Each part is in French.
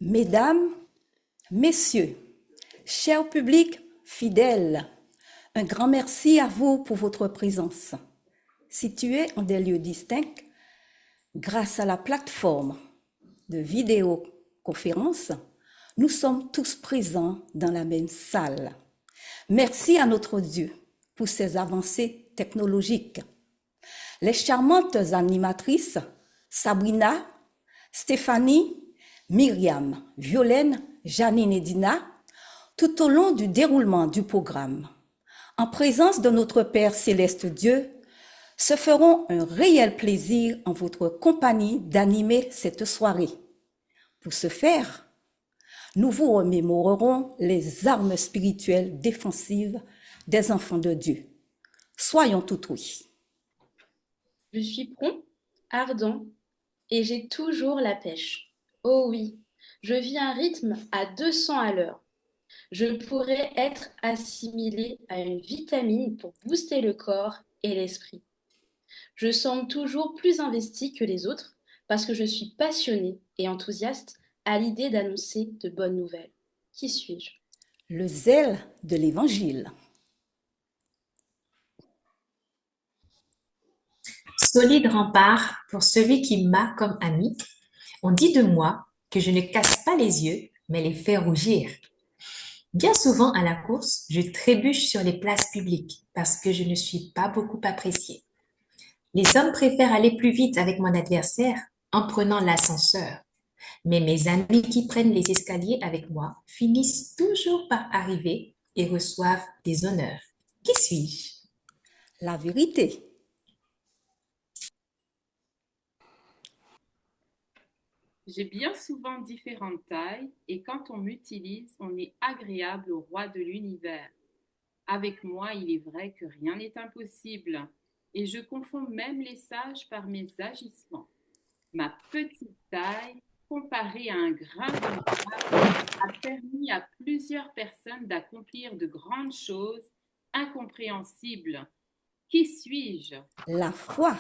Mesdames, Messieurs, cher public fidèle, un grand merci à vous pour votre présence. Située en des lieux distincts, grâce à la plateforme de vidéoconférence, nous sommes tous présents dans la même salle. Merci à notre Dieu pour ces avancées technologiques. Les charmantes animatrices Sabrina, Stéphanie, Myriam, Violaine, Janine et Dina, tout au long du déroulement du programme, en présence de notre Père céleste Dieu, se feront un réel plaisir en votre compagnie d'animer cette soirée. Pour ce faire, nous vous remémorerons les armes spirituelles défensives des enfants de Dieu. Soyons tout oui. Je suis prompt, ardent, et j'ai toujours la pêche. Oh oui, je vis un rythme à 200 à l'heure. Je pourrais être assimilée à une vitamine pour booster le corps et l'esprit. Je semble toujours plus investie que les autres parce que je suis passionnée et enthousiaste à l'idée d'annoncer de bonnes nouvelles. Qui suis-je? Le zèle de l'Évangile. Solide rempart pour celui qui m'a comme ami. On dit de moi que je ne casse pas les yeux, mais les fais rougir. Bien souvent à la course, je trébuche sur les places publiques parce que je ne suis pas beaucoup appréciée. Les hommes préfèrent aller plus vite avec mon adversaire en prenant l'ascenseur. Mais mes amis qui prennent les escaliers avec moi finissent toujours par arriver et reçoivent des honneurs. Qui suis-je? La vérité. J'ai bien souvent différentes tailles et quand on m'utilise, on est agréable au roi de l'univers. Avec moi, il est vrai que rien n'est impossible et je confonds même les sages par mes agissements. Ma petite taille, comparée à un grain de sable, a permis à plusieurs personnes d'accomplir de grandes choses incompréhensibles. Qui suis-je? La foi.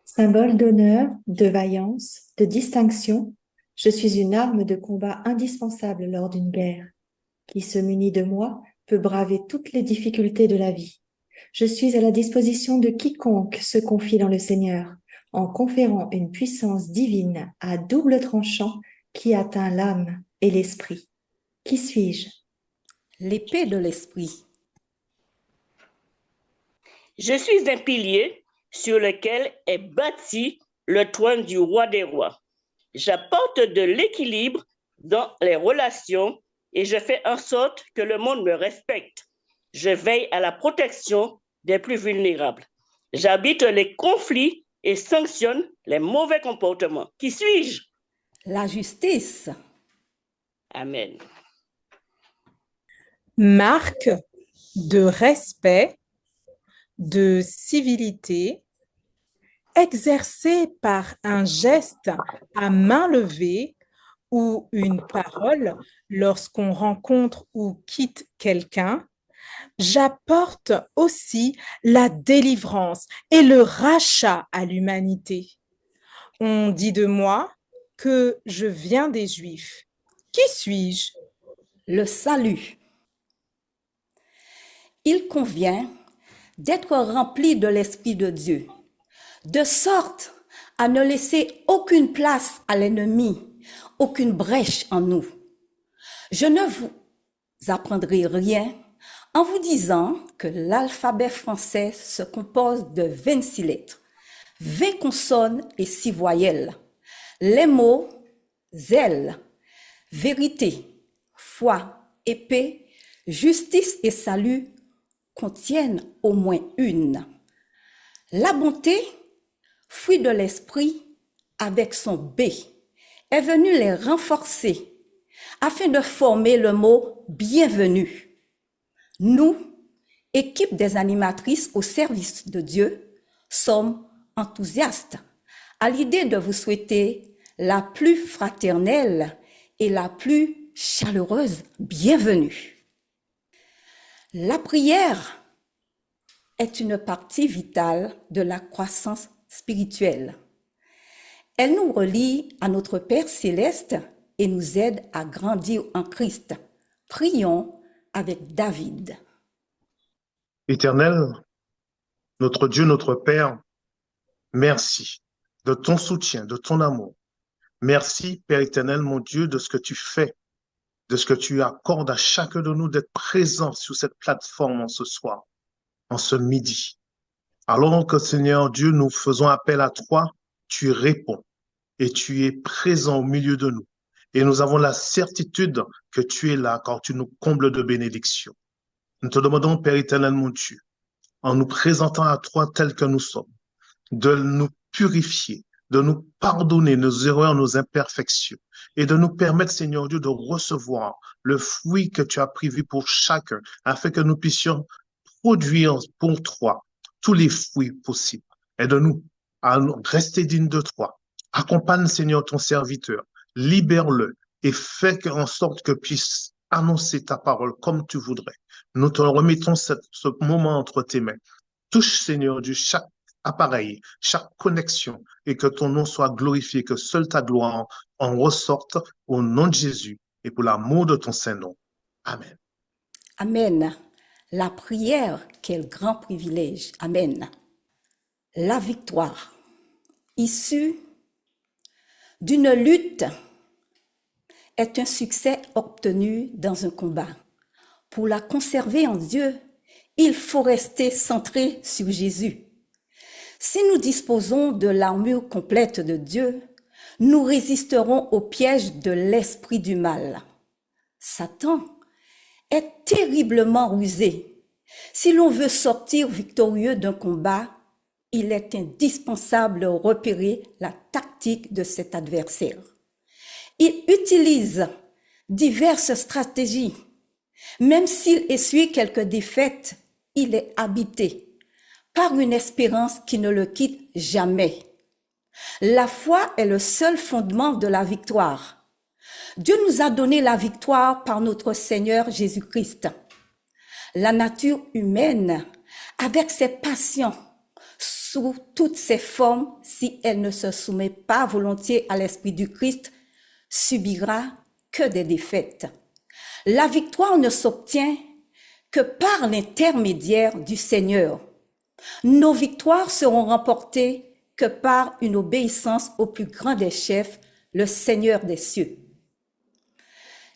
Symbole d'honneur, de vaillance, de distinction, je suis une arme de combat indispensable lors d'une guerre. Qui se munit de moi peut braver toutes les difficultés de la vie. Je suis à la disposition de quiconque se confie dans le Seigneur, en conférant une puissance divine à double tranchant qui atteint l'âme et l'esprit. Qui suis-je? L'épée de l'esprit. Je suis un pilier sur lequel est bâti le trône du roi des rois. J'apporte de l'équilibre dans les relations et je fais en sorte que le monde me respecte. Je veille à la protection des plus vulnérables. J'habite les conflits et sanctionne les mauvais comportements. Qui suis-je? La justice. Amen. Marque de respect, de civilité, exercée par un geste à main levée ou une parole lorsqu'on rencontre ou quitte quelqu'un. J'apporte aussi la délivrance et le rachat à l'humanité. On dit de moi que je viens des Juifs. Qui suis-je? Le salut. Il convient d'être rempli de l'Esprit de Dieu, de sorte à ne laisser aucune place à l'ennemi, aucune brèche en nous. Je ne vous apprendrai rien en vous disant que l'alphabet français se compose de 26 lettres, 20 consonnes et 6 voyelles. Les mots zèle, vérité, foi, épée, justice et salut contiennent au moins une. La bonté, fruit de l'esprit, avec son B, est venue les renforcer afin de former le mot bienvenue. Nous, équipe des animatrices au service de Dieu, sommes enthousiastes à l'idée de vous souhaiter la plus fraternelle et la plus chaleureuse bienvenue. La prière est une partie vitale de la croissance spirituelle. Elle nous relie à notre Père céleste et nous aide à grandir en Christ. Prions avec David. Éternel, notre Dieu, notre Père, merci de ton soutien, de ton amour. Merci, Père éternel, mon Dieu, de ce que tu fais, de ce que tu accordes à chacun de nous d'être présent sur cette plateforme en ce soir, en ce midi. Alors que, Seigneur Dieu, nous faisons appel à toi, tu réponds et tu es présent au milieu de nous. Et nous avons la certitude que tu es là car tu nous combles de bénédictions. Nous te demandons, Père éternel, mon Dieu, en nous présentant à toi tels que nous sommes, de nous purifier, de nous pardonner nos erreurs, nos imperfections, et de nous permettre, Seigneur Dieu, de recevoir le fruit que tu as prévu pour chacun, afin que nous puissions produire pour toi tous les fruits possibles. Aide-nous à rester dignes de toi. Accompagne, Seigneur, ton serviteur, libère-le et fais en sorte que puisse annoncer ta parole comme tu voudrais. Nous te remettons ce moment entre tes mains. Touche, Seigneur Dieu, chaque appareil, chaque connexion, et que ton nom soit glorifié, que seule ta gloire en ressorte au nom de Jésus et pour l'amour de ton Saint-Nom. Amen. Amen. La prière, quel grand privilège. Amen. La victoire, issue d'une lutte, est un succès obtenu dans un combat. Pour la conserver en Dieu, il faut rester centré sur Jésus. Si nous disposons de l'armure complète de Dieu, nous résisterons au piège de l'esprit du mal. Satan est terriblement rusé. Si l'on veut sortir victorieux d'un combat, il est indispensable de repérer la tactique de cet adversaire. Il utilise diverses stratégies. Même s'il essuie quelques défaites, il est habité par une espérance qui ne le quitte jamais. La foi est le seul fondement de la victoire. Dieu nous a donné la victoire par notre Seigneur Jésus-Christ. La nature humaine, avec ses passions, sous toutes ses formes, si elle ne se soumet pas volontiers à l'Esprit du Christ, subira que des défaites. La victoire ne s'obtient que par l'intermédiaire du Seigneur. Nos victoires seront remportées que par une obéissance au plus grand des chefs, le Seigneur des cieux.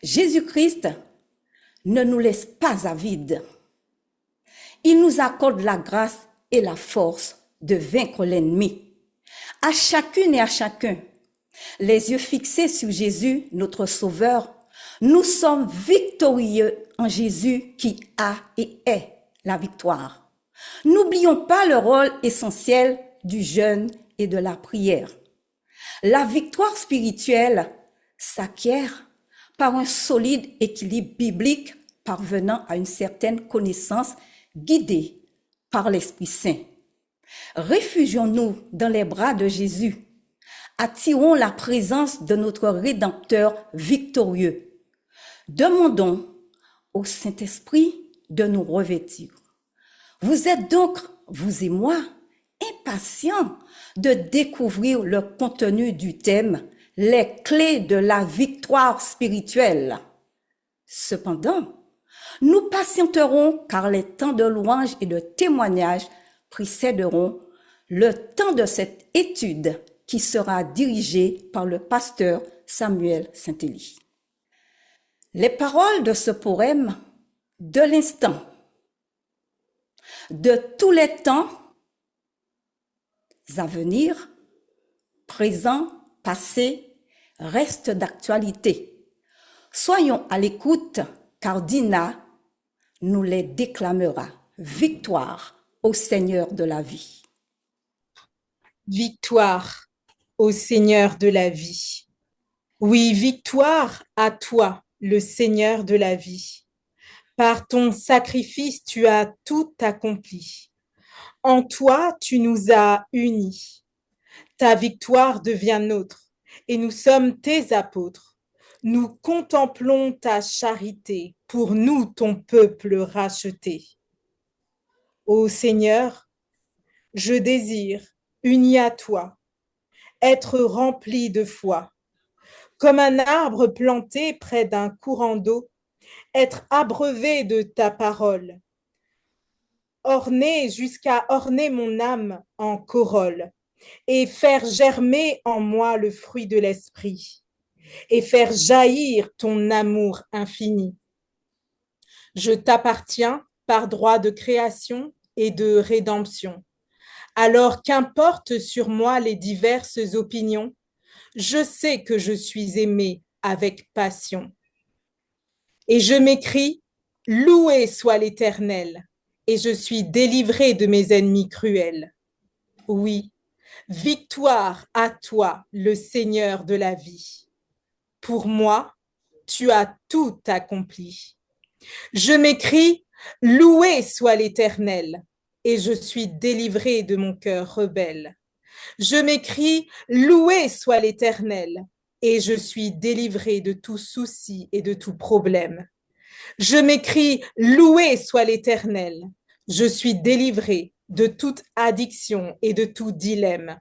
Jésus-Christ ne nous laisse pas avides. Il nous accorde la grâce et la force de vaincre l'ennemi. À chacune et à chacun, les yeux fixés sur Jésus, notre Sauveur, nous sommes victorieux en Jésus qui a et est la victoire. N'oublions pas le rôle essentiel du jeûne et de la prière. La victoire spirituelle s'acquiert par un solide équilibre biblique parvenant à une certaine connaissance guidée par l'Esprit Saint. Réfugions-nous dans les bras de Jésus. Attirons la présence de notre Rédempteur victorieux. Demandons au Saint-Esprit de nous revêtir. Vous êtes donc, vous et moi, impatients de découvrir le contenu du thème « Les clés de la victoire spirituelle ». Cependant, nous patienterons car les temps de louange et de témoignage précéderont le temps de cette étude qui sera dirigée par le pasteur Samuel Saint-Élie. Les paroles de ce poème, de l'instant, de tous les temps à venir, présent, passé, restent d'actualité. Soyons à l'écoute car Dina nous les déclamera. Victoire au Seigneur de la vie. Victoire au Seigneur de la vie. Oui, victoire à toi, le Seigneur de la vie. Par ton sacrifice, tu as tout accompli. En toi, tu nous as unis. Ta victoire devient nôtre et nous sommes tes apôtres. Nous contemplons ta charité, pour nous, ton peuple racheté. Ô Seigneur, je désire, uni à toi, être rempli de foi. Comme un arbre planté près d'un courant d'eau, être abreuvé de ta parole, orner jusqu'à orner mon âme en corolle, et faire germer en moi le fruit de l'esprit, et faire jaillir ton amour infini. Je t'appartiens par droit de création et de rédemption. Alors qu'importe sur moi les diverses opinions, je sais que je suis aimé avec passion. Et je m'écrie, loué soit l'Éternel, et je suis délivré de mes ennemis cruels. Oui, victoire à toi, le Seigneur de la vie. Pour moi, tu as tout accompli. Je m'écrie, loué soit l'Éternel, et je suis délivré de mon cœur rebelle. Je m'écrie, loué soit l'Éternel, et je suis délivré de tout souci et de tout problème. Je m'écrie, loué soit l'Éternel, je suis délivré de toute addiction et de tout dilemme.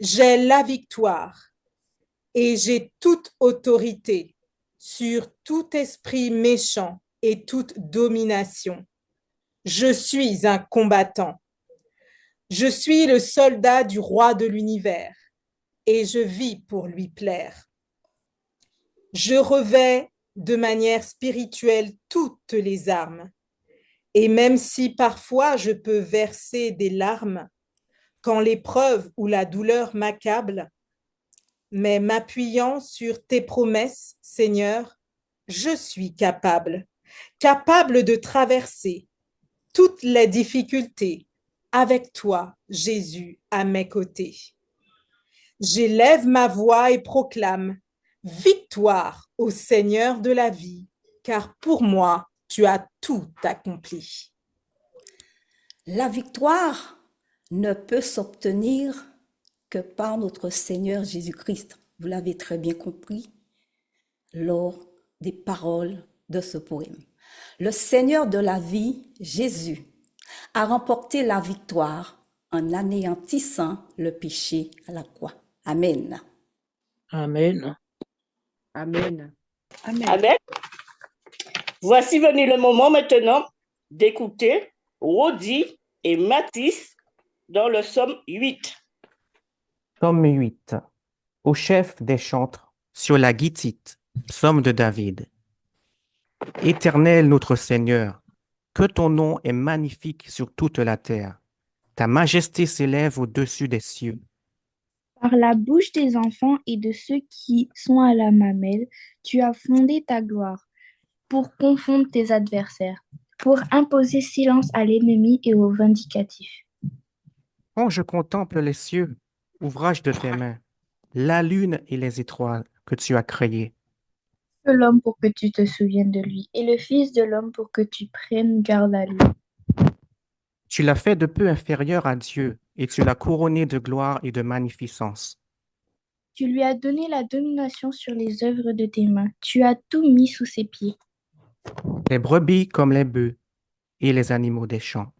J'ai la victoire et j'ai toute autorité sur tout esprit méchant et toute domination. Je suis un combattant. Je suis le soldat du roi de l'univers et je vis pour lui plaire. Je revais de manière spirituelle toutes les armes. Et même si parfois je peux verser des larmes quand l'épreuve ou la douleur m'accable, mais m'appuyant sur tes promesses, Seigneur, je suis capable de traverser toutes les difficultés avec toi, Jésus, à mes côtés. J'élève ma voix et proclame victoire au Seigneur de la vie, car pour moi, tu as tout accompli. La victoire ne peut s'obtenir que par notre Seigneur Jésus-Christ. Vous l'avez très bien compris lors des paroles de ce poème. Le Seigneur de la vie, Jésus, a remporté la victoire en anéantissant le péché à la croix. Amen. Amen. Amen. Amen. Amen. Voici venu le moment maintenant d'écouter Rodi et Mathis dans le psaume 8. Psaume 8. Au chef des chantres, sur la guitite, psaume de David. Éternel notre Seigneur, que ton nom est magnifique sur toute la terre. Ta majesté s'élève au-dessus des cieux. Par la bouche des enfants et de ceux qui sont à la mamelle, tu as fondé ta gloire pour confondre tes adversaires, pour imposer silence à l'ennemi et au vindicatif. Quand je contemple les cieux, ouvrage de tes mains, la lune et les étoiles que tu as créées. Que l'homme pour que tu te souviennes de lui, et le Fils de l'homme pour que tu prennes garde à lui. Tu l'as fait de peu inférieur à Dieu, et tu l'as couronné de gloire et de magnificence. Tu lui as donné la domination sur les œuvres de tes mains. Tu as tout mis sous ses pieds. Les brebis comme les bœufs, et les animaux des champs.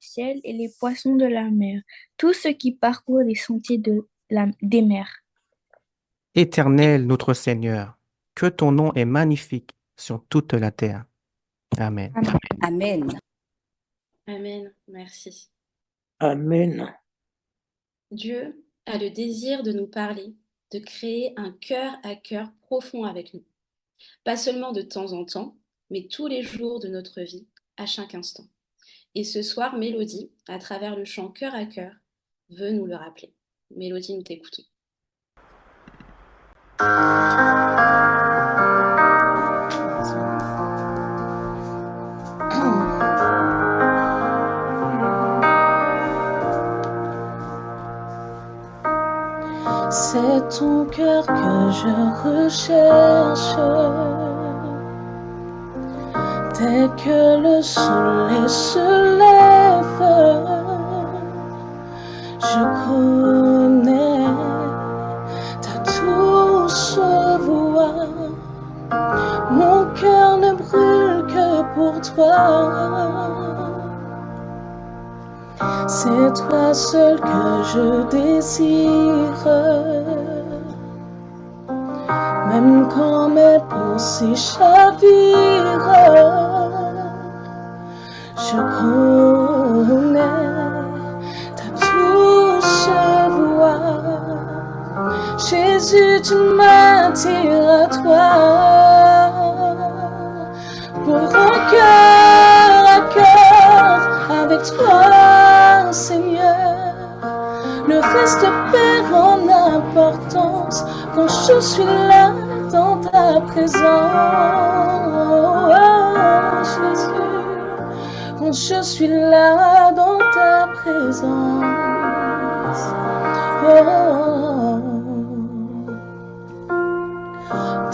Le ciel et les poissons de la mer, tout ce qui parcourt les sentiers des mers. Éternel notre Seigneur, que ton nom est magnifique sur toute la terre. Amen. Amen. Amen. Merci. Amen. Dieu a le désir de nous parler, de créer un cœur à cœur profond avec nous. Pas seulement de temps en temps, mais tous les jours de notre vie, à chaque instant. Et ce soir, Mélodie, à travers le chant Cœur à cœur, veut nous le rappeler. Mélodie, nous t'écoutons. C'est ton cœur que je recherche. Dès que le soleil se lève, je connais ta douce voix. Mon cœur ne brûle que pour toi. C'est toi seul que je désire. Même quand mes pensées chavirent, je connais ta douce voix. Jésus, tu m'attires à toi. Pour un cœur à cœur avec toi, Seigneur. Le reste perd en importance quand je suis là dans ta présence, Jésus. Quand je suis là dans ta présence.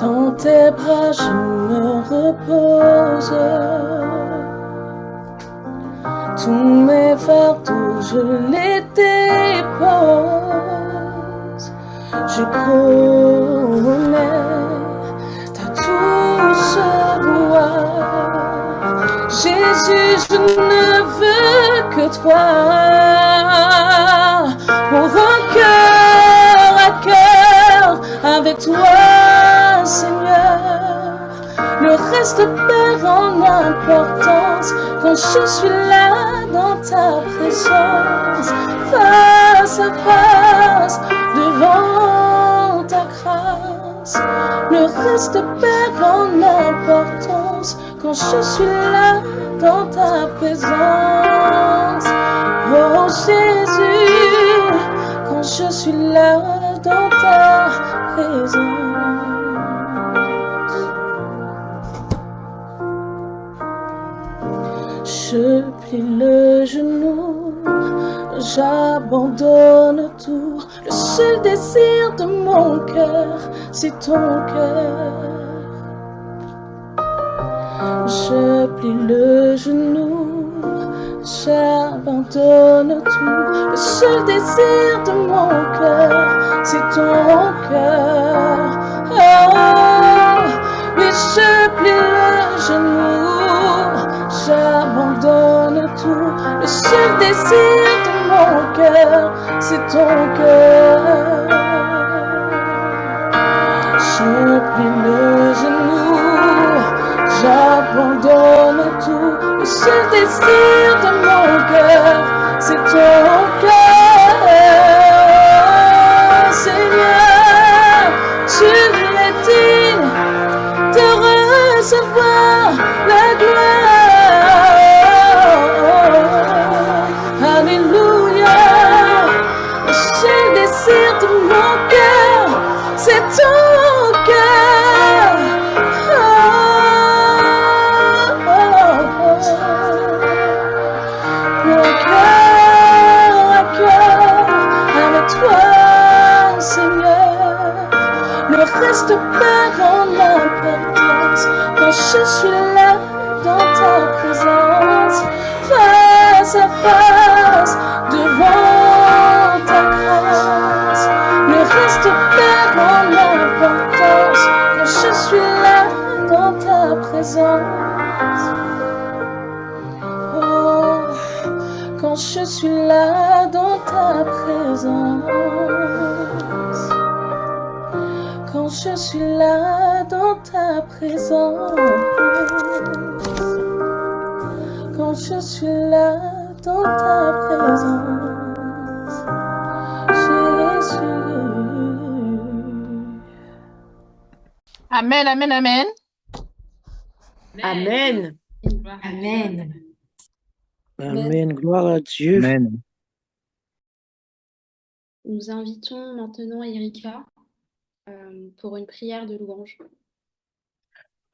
Dans tes bras je me repose. Tous mes fardeaux je les dépose. Je connais ta douce voix. Jésus, je ne veux que toi. Pour un cœur à cœur avec toi, Seigneur. Le reste perd en importance quand je suis là dans ta présence. Face à face devant ta grâce. Le reste perd en importance quand je suis là dans ta présence. Oh Jésus, quand je suis là dans ta présence. Je plie le genou, j'abandonne tout. Le seul désir de mon cœur, c'est ton cœur. Je plie le genou, j'abandonne tout. Le seul désir de mon cœur, c'est ton cœur. Oh, mais je plie le genou, j'abandonne tout. Le seul désir de mon cœur, c'est ton cœur. Je plie le genou, j'abandonne tout. Le seul désir de mon cœur, c'est ton cœur. Seigneur, tu es digne de recevoir la gloire. Alléluia. Le seul désir de mon cœur, c'est ton cœur. Mon cœur à cœur avec toi, Seigneur. Le reste perd en importance quand je suis là dans ta présence. Face à face devant ta grâce. Le reste perd en importance quand je suis là dans ta présence. Oh, quand je suis là dans ta présence. Quand je suis là dans ta présence. Quand je suis là dans ta présence. Jésus. Amen, amen, amen. Amen. Amen. Amen. Gloire à Dieu. Amen. Nous invitons maintenant Erika pour une prière de louange.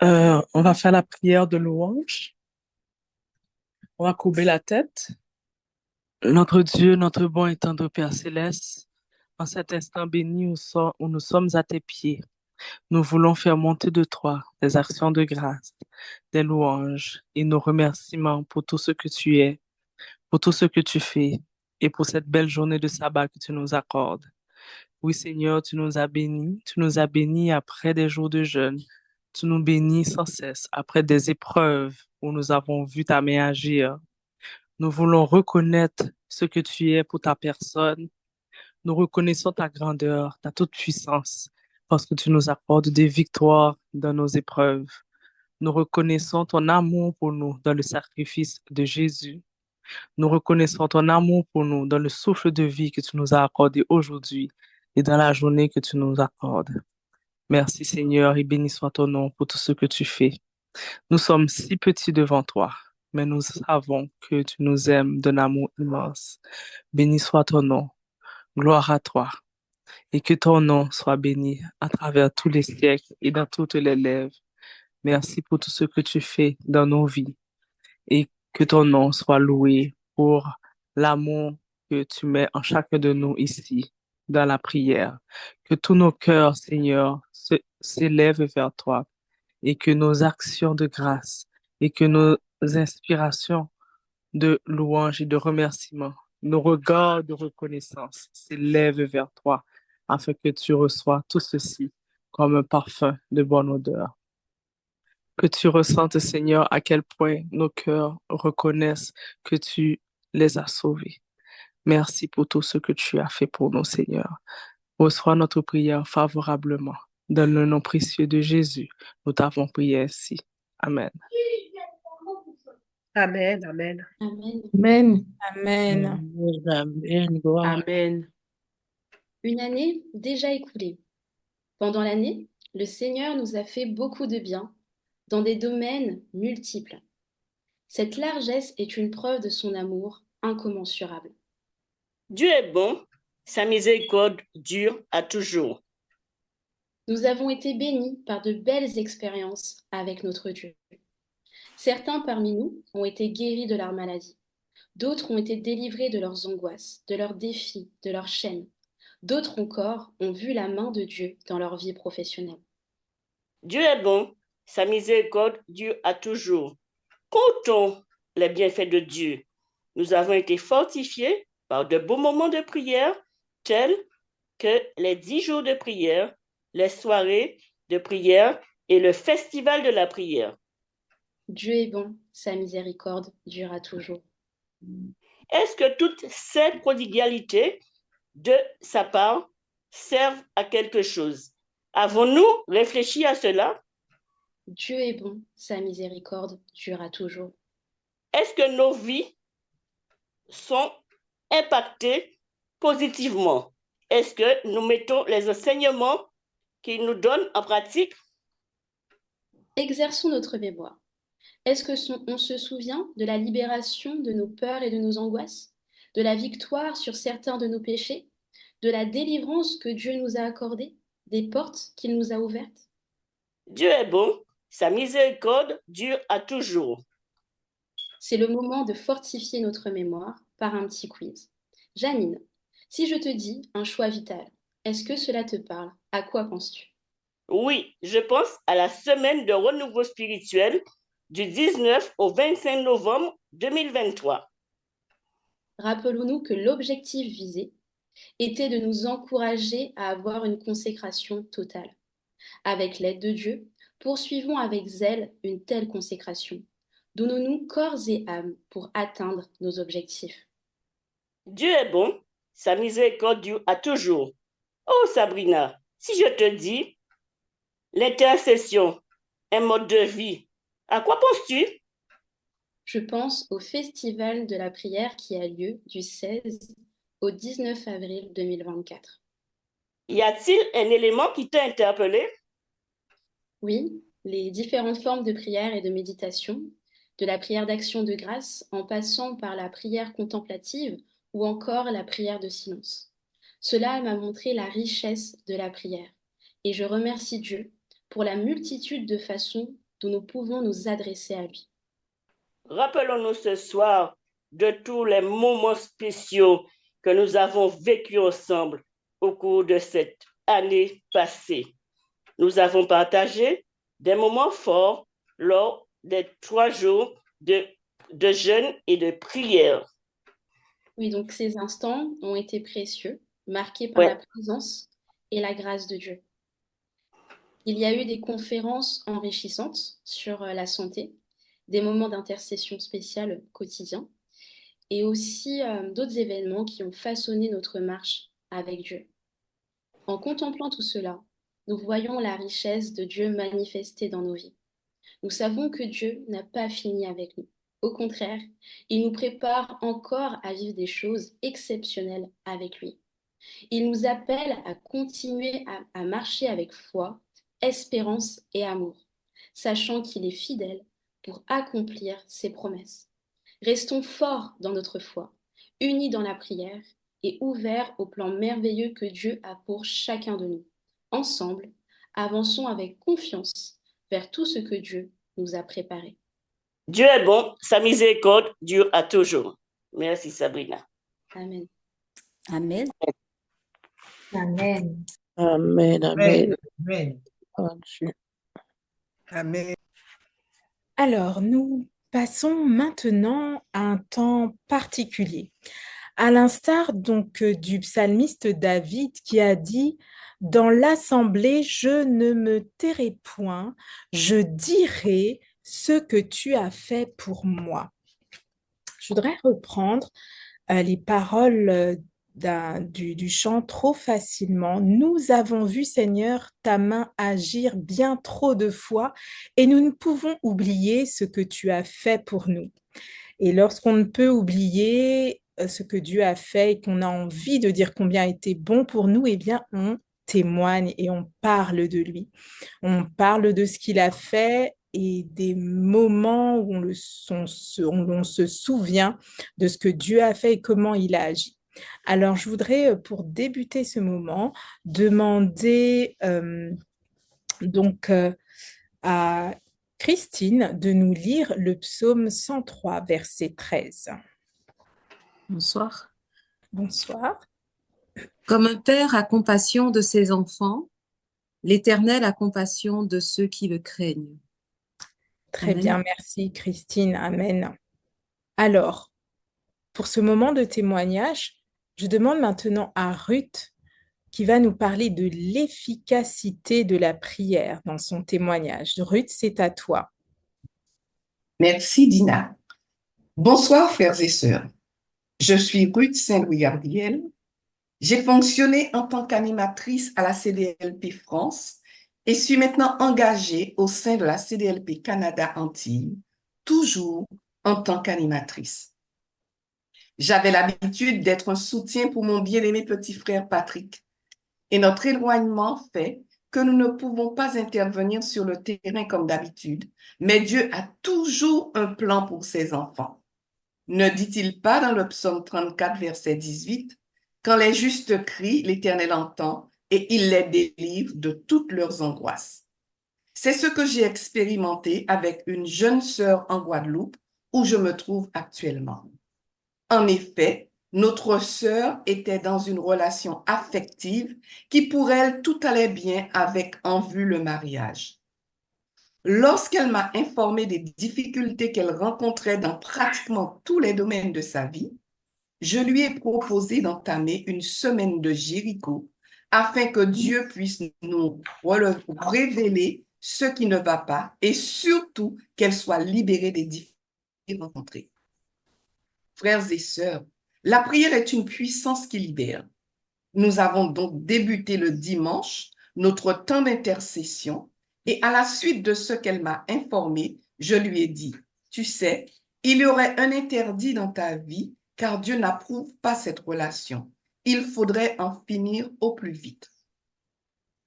On va faire la prière de louange. On va courber la tête. Notre Dieu, notre bon et tendre Père Céleste, en cet instant béni où nous sommes à tes pieds, nous voulons faire monter de toi des actions de grâce, des louanges et nos remerciements pour tout ce que tu es, pour tout ce que tu fais et pour cette belle journée de sabbat que tu nous accordes. Oui, Seigneur, tu nous as bénis après des jours de jeûne. Tu nous bénis sans cesse après des épreuves où nous avons vu ta main agir. Nous voulons reconnaître ce que tu es pour ta personne. Nous reconnaissons ta grandeur, ta toute puissance, parce que tu nous accordes des victoires dans nos épreuves. Nous reconnaissons ton amour pour nous dans le sacrifice de Jésus. Nous reconnaissons ton amour pour nous dans le souffle de vie que tu nous as accordé aujourd'hui et dans la journée que tu nous accordes. Merci Seigneur et béni soit ton nom pour tout ce que tu fais. Nous sommes si petits devant toi, mais nous savons que tu nous aimes d'un amour immense. Béni soit ton nom, gloire à toi, et que ton nom soit béni à travers tous les siècles et dans toutes les lèvres. Merci pour tout ce que tu fais dans nos vies et que ton nom soit loué pour l'amour que tu mets en chacun de nous ici dans la prière. Que tous nos cœurs, Seigneur, s'élèvent vers toi et que nos actions de grâce et que nos inspirations de louange et de remerciement, nos regards de reconnaissance s'élèvent vers toi afin que tu reçois tout ceci comme un parfum de bonne odeur. Que tu ressentes, Seigneur, à quel point nos cœurs reconnaissent que tu les as sauvés. Merci pour tout ce que tu as fait pour nous, Seigneur. Reçois notre prière favorablement. Dans le nom précieux de Jésus, nous t'avons prié ainsi. Amen. Amen, amen. Amen. Amen. Amen. Amen. Gloire. Amen. Une année déjà écoulée. Pendant l'année, le Seigneur nous a fait beaucoup de bien dans des domaines multiples. Cette largesse est une preuve de son amour incommensurable. Dieu est bon, sa miséricorde dure à toujours. Nous avons été bénis par de belles expériences avec notre Dieu. Certains parmi nous ont été guéris de leur maladie. D'autres ont été délivrés de leurs angoisses, de leurs défis, de leurs chaînes. D'autres encore ont vu la main de Dieu dans leur vie professionnelle. Dieu est bon, sa miséricorde dure à toujours. Comptons les bienfaits de Dieu. Nous avons été fortifiés par de beaux moments de prière, tels que les 10 jours de prière, les soirées de prière et le festival de la prière. Dieu est bon, sa miséricorde durera toujours. Est-ce que toutes ces prodigalités de sa part servent à quelque chose? Avons-nous réfléchi à cela? Dieu est bon, sa miséricorde durera toujours. Est-ce que nos vies sont impactées positivement? Est-ce que nous mettons les enseignements qu'il nous donne en pratique? Exerçons notre mémoire. Est-ce qu'on se souvient de la libération de nos peurs et de nos angoisses, de la victoire sur certains de nos péchés, de la délivrance que Dieu nous a accordée, des portes qu'il nous a ouvertes? Dieu est bon, sa miséricorde dure à toujours. C'est le moment de fortifier notre mémoire par un petit quiz. Janine, si je te dis un choix vital, est-ce que cela te parle? À quoi penses-tu? Oui, je pense à la semaine de renouveau spirituel du 19 au 25 novembre 2023. Rappelons-nous que l'objectif visé était de nous encourager à avoir une consécration totale. Avec l'aide de Dieu, poursuivons avec zèle une telle consécration. Donnons-nous corps et âme pour atteindre nos objectifs. Dieu est bon, sa miséricorde dure à toujours. Oh Sabrina, si je te dis l'intercession, un mode de vie, à quoi penses-tu? Je pense au festival de la prière qui a lieu du 16 au 19 avril 2024. Y a-t-il un élément qui t'a interpellé? Oui, les différentes formes de prière et de méditation, de la prière d'action de grâce en passant par la prière contemplative ou encore la prière de silence. Cela m'a montré la richesse de la prière et je remercie Dieu pour la multitude de façons dont nous pouvons nous adresser à lui. Rappelons-nous ce soir de tous les moments spéciaux que nous avons vécus ensemble au cours de cette année passée. Nous avons partagé des moments forts lors des 3 jours de jeûne et de prière. Oui, donc ces instants ont été précieux, marqués par la présence et la grâce de Dieu. Il y a eu des conférences enrichissantes sur la santé, des moments d'intercession spéciale quotidiens et aussi d'autres événements qui ont façonné notre marche avec Dieu. En contemplant tout cela, nous voyons la richesse de Dieu manifestée dans nos vies. Nous savons que Dieu n'a pas fini avec nous. Au contraire, il nous prépare encore à vivre des choses exceptionnelles avec lui. Il nous appelle à continuer à marcher avec foi, espérance et amour, sachant qu'il est fidèle pour accomplir ses promesses. Restons forts dans notre foi, unis dans la prière et ouverts au plan merveilleux que Dieu a pour chacun de nous. Ensemble, avançons avec confiance vers tout ce que Dieu nous a préparé. Dieu est bon, sa miséricorde dure à toujours. Merci Sabrina. Amen. Amen. Amen. Amen, amen. Amen. Oh, Dieu. Amen. Alors, nous passons maintenant à un temps particulier, à l'instar donc du psalmiste David qui a dit: Dans l'assemblée, je ne me tairai point, je dirai ce que tu as fait pour moi. Je voudrais reprendre les paroles du chant trop facilement. Nous avons vu, Seigneur, ta main agir bien trop de fois et nous ne pouvons oublier ce que tu as fait pour nous. Et lorsqu'on ne peut oublier ce que Dieu a fait et qu'on a envie de dire combien il était bon pour nous, eh bien, on témoigne et on parle de lui. On parle de ce qu'il a fait et des moments où on se souvient de ce que Dieu a fait et comment il a agi. Alors, je voudrais, pour débuter ce moment, demander à Christine de nous lire le psaume 103, verset 13. Bonsoir. Bonsoir. Comme un père a compassion de ses enfants, l'Éternel a compassion de ceux qui le craignent. Très Amen. bien, merci Christine. Amen. Alors, pour ce moment de témoignage, je demande maintenant à Ruth qui va nous parler de l'efficacité de la prière dans son témoignage. Ruth, c'est à toi. Merci Dina. Bonsoir frères et sœurs. Je suis Ruth Saint-Louis-Gabriel. J'ai fonctionné en tant qu'animatrice à la CDLP France et suis maintenant engagée au sein de la CDLP Canada Antilles, toujours en tant qu'animatrice. J'avais l'habitude d'être un soutien pour mon bien-aimé petit frère Patrick et notre éloignement fait que nous ne pouvons pas intervenir sur le terrain comme d'habitude, mais Dieu a toujours un plan pour ses enfants. Ne dit-il pas dans le psaume 34, verset 18, « Quand les justes crient, l'Éternel entend et il les délivre de toutes leurs angoisses. » C'est ce que j'ai expérimenté avec une jeune sœur en Guadeloupe où je me trouve actuellement. En effet, notre sœur était dans une relation affective qui pour elle tout allait bien avec en vue le mariage. Lorsqu'elle m'a informé des difficultés qu'elle rencontrait dans pratiquement tous les domaines de sa vie, je lui ai proposé d'entamer une semaine de Jéricho afin que Dieu puisse nous révéler ce qui ne va pas et surtout qu'elle soit libérée des difficultés rencontrées. Frères et sœurs, la prière est une puissance qui libère. Nous avons donc débuté le dimanche notre temps d'intercession et à la suite de ce qu'elle m'a informé, je lui ai dit, tu sais, il y aurait un interdit dans ta vie car Dieu n'approuve pas cette relation. Il faudrait en finir au plus vite.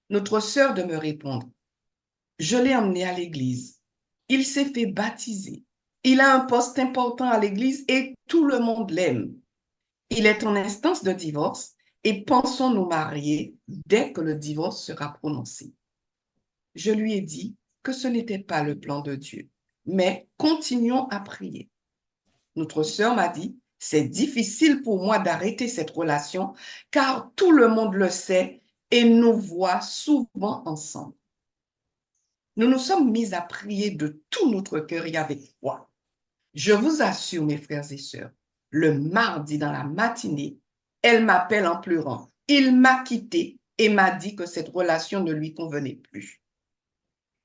Notre sœur de me répondre, je l'ai emmené à l'église. Il s'est fait baptiser. Il a un poste important à l'église et tout le monde l'aime. Il est en instance de divorce et pensons nous marier dès que le divorce sera prononcé. Je lui ai dit que ce n'était pas le plan de Dieu, mais continuons à prier. Notre sœur m'a dit, c'est difficile pour moi d'arrêter cette relation car tout le monde le sait et nous voit souvent ensemble. Nous nous sommes mis à prier de tout notre cœur et avec foi. Je vous assure, mes frères et sœurs, le mardi dans la matinée, elle m'appelle en pleurant. Il m'a quitté et m'a dit que cette relation ne lui convenait plus.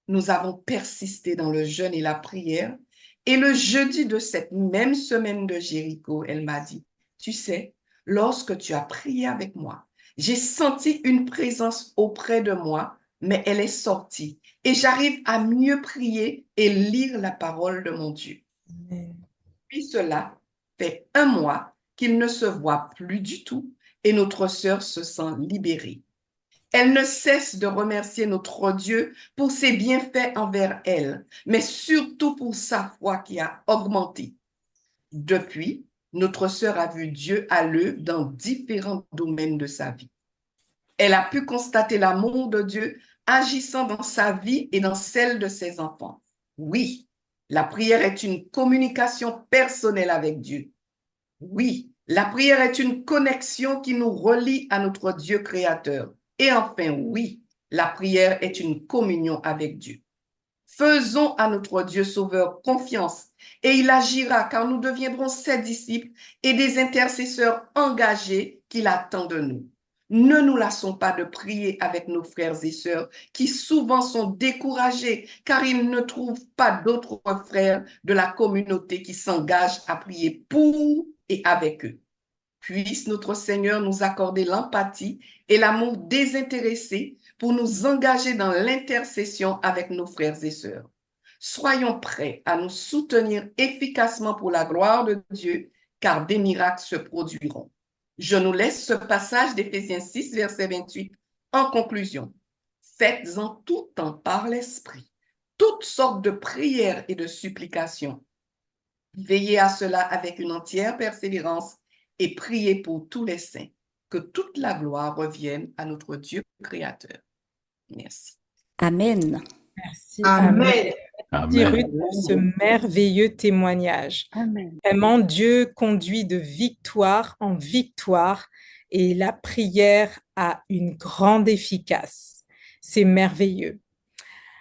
Nous avons persisté dans le jeûne et la prière Et le jeudi de cette même semaine de Jéricho, elle m'a dit, tu sais, lorsque tu as prié avec moi, j'ai senti une présence auprès de moi, mais elle est sortie. Et j'arrive à mieux prier et lire la parole de mon Dieu. Puis cela fait 1 mois qu'ils ne se voient plus du tout et notre sœur se sent libérée. Elle ne cesse de remercier notre Dieu pour ses bienfaits envers elle, mais surtout pour sa foi qui a augmenté. Depuis, notre sœur a vu Dieu à l'œuvre dans différents domaines de sa vie. Elle a pu constater l'amour de Dieu agissant dans sa vie et dans celle de ses enfants. Oui, la prière est une communication personnelle avec Dieu. Oui, la prière est une connexion qui nous relie à notre Dieu créateur. Et enfin, oui, la prière est une communion avec Dieu. Faisons à notre Dieu sauveur confiance et il agira car nous deviendrons ses disciples et des intercesseurs engagés qu'il attend de nous. Ne nous lassons pas de prier avec nos frères et sœurs qui souvent sont découragés car ils ne trouvent pas d'autres frères de la communauté qui s'engagent à prier pour et avec eux. Puisse notre Seigneur nous accorder l'empathie et l'amour désintéressé pour nous engager dans l'intercession avec nos frères et sœurs. Soyons prêts à nous soutenir efficacement pour la gloire de Dieu, car des miracles se produiront. Je nous laisse ce passage d'Éphésiens 6, verset 28 en conclusion. Faites en tout temps par l'Esprit toutes sortes de prières et de supplications. Veillez à cela avec une entière persévérance et priez pour tous les saints, que toute la gloire revienne à notre Dieu créateur. Merci. Amen. Merci. Amen. Merci Ruth pour ce merveilleux témoignage. Amen. Vraiment, Dieu conduit de victoire en victoire et la prière a une grande efficace. C'est merveilleux.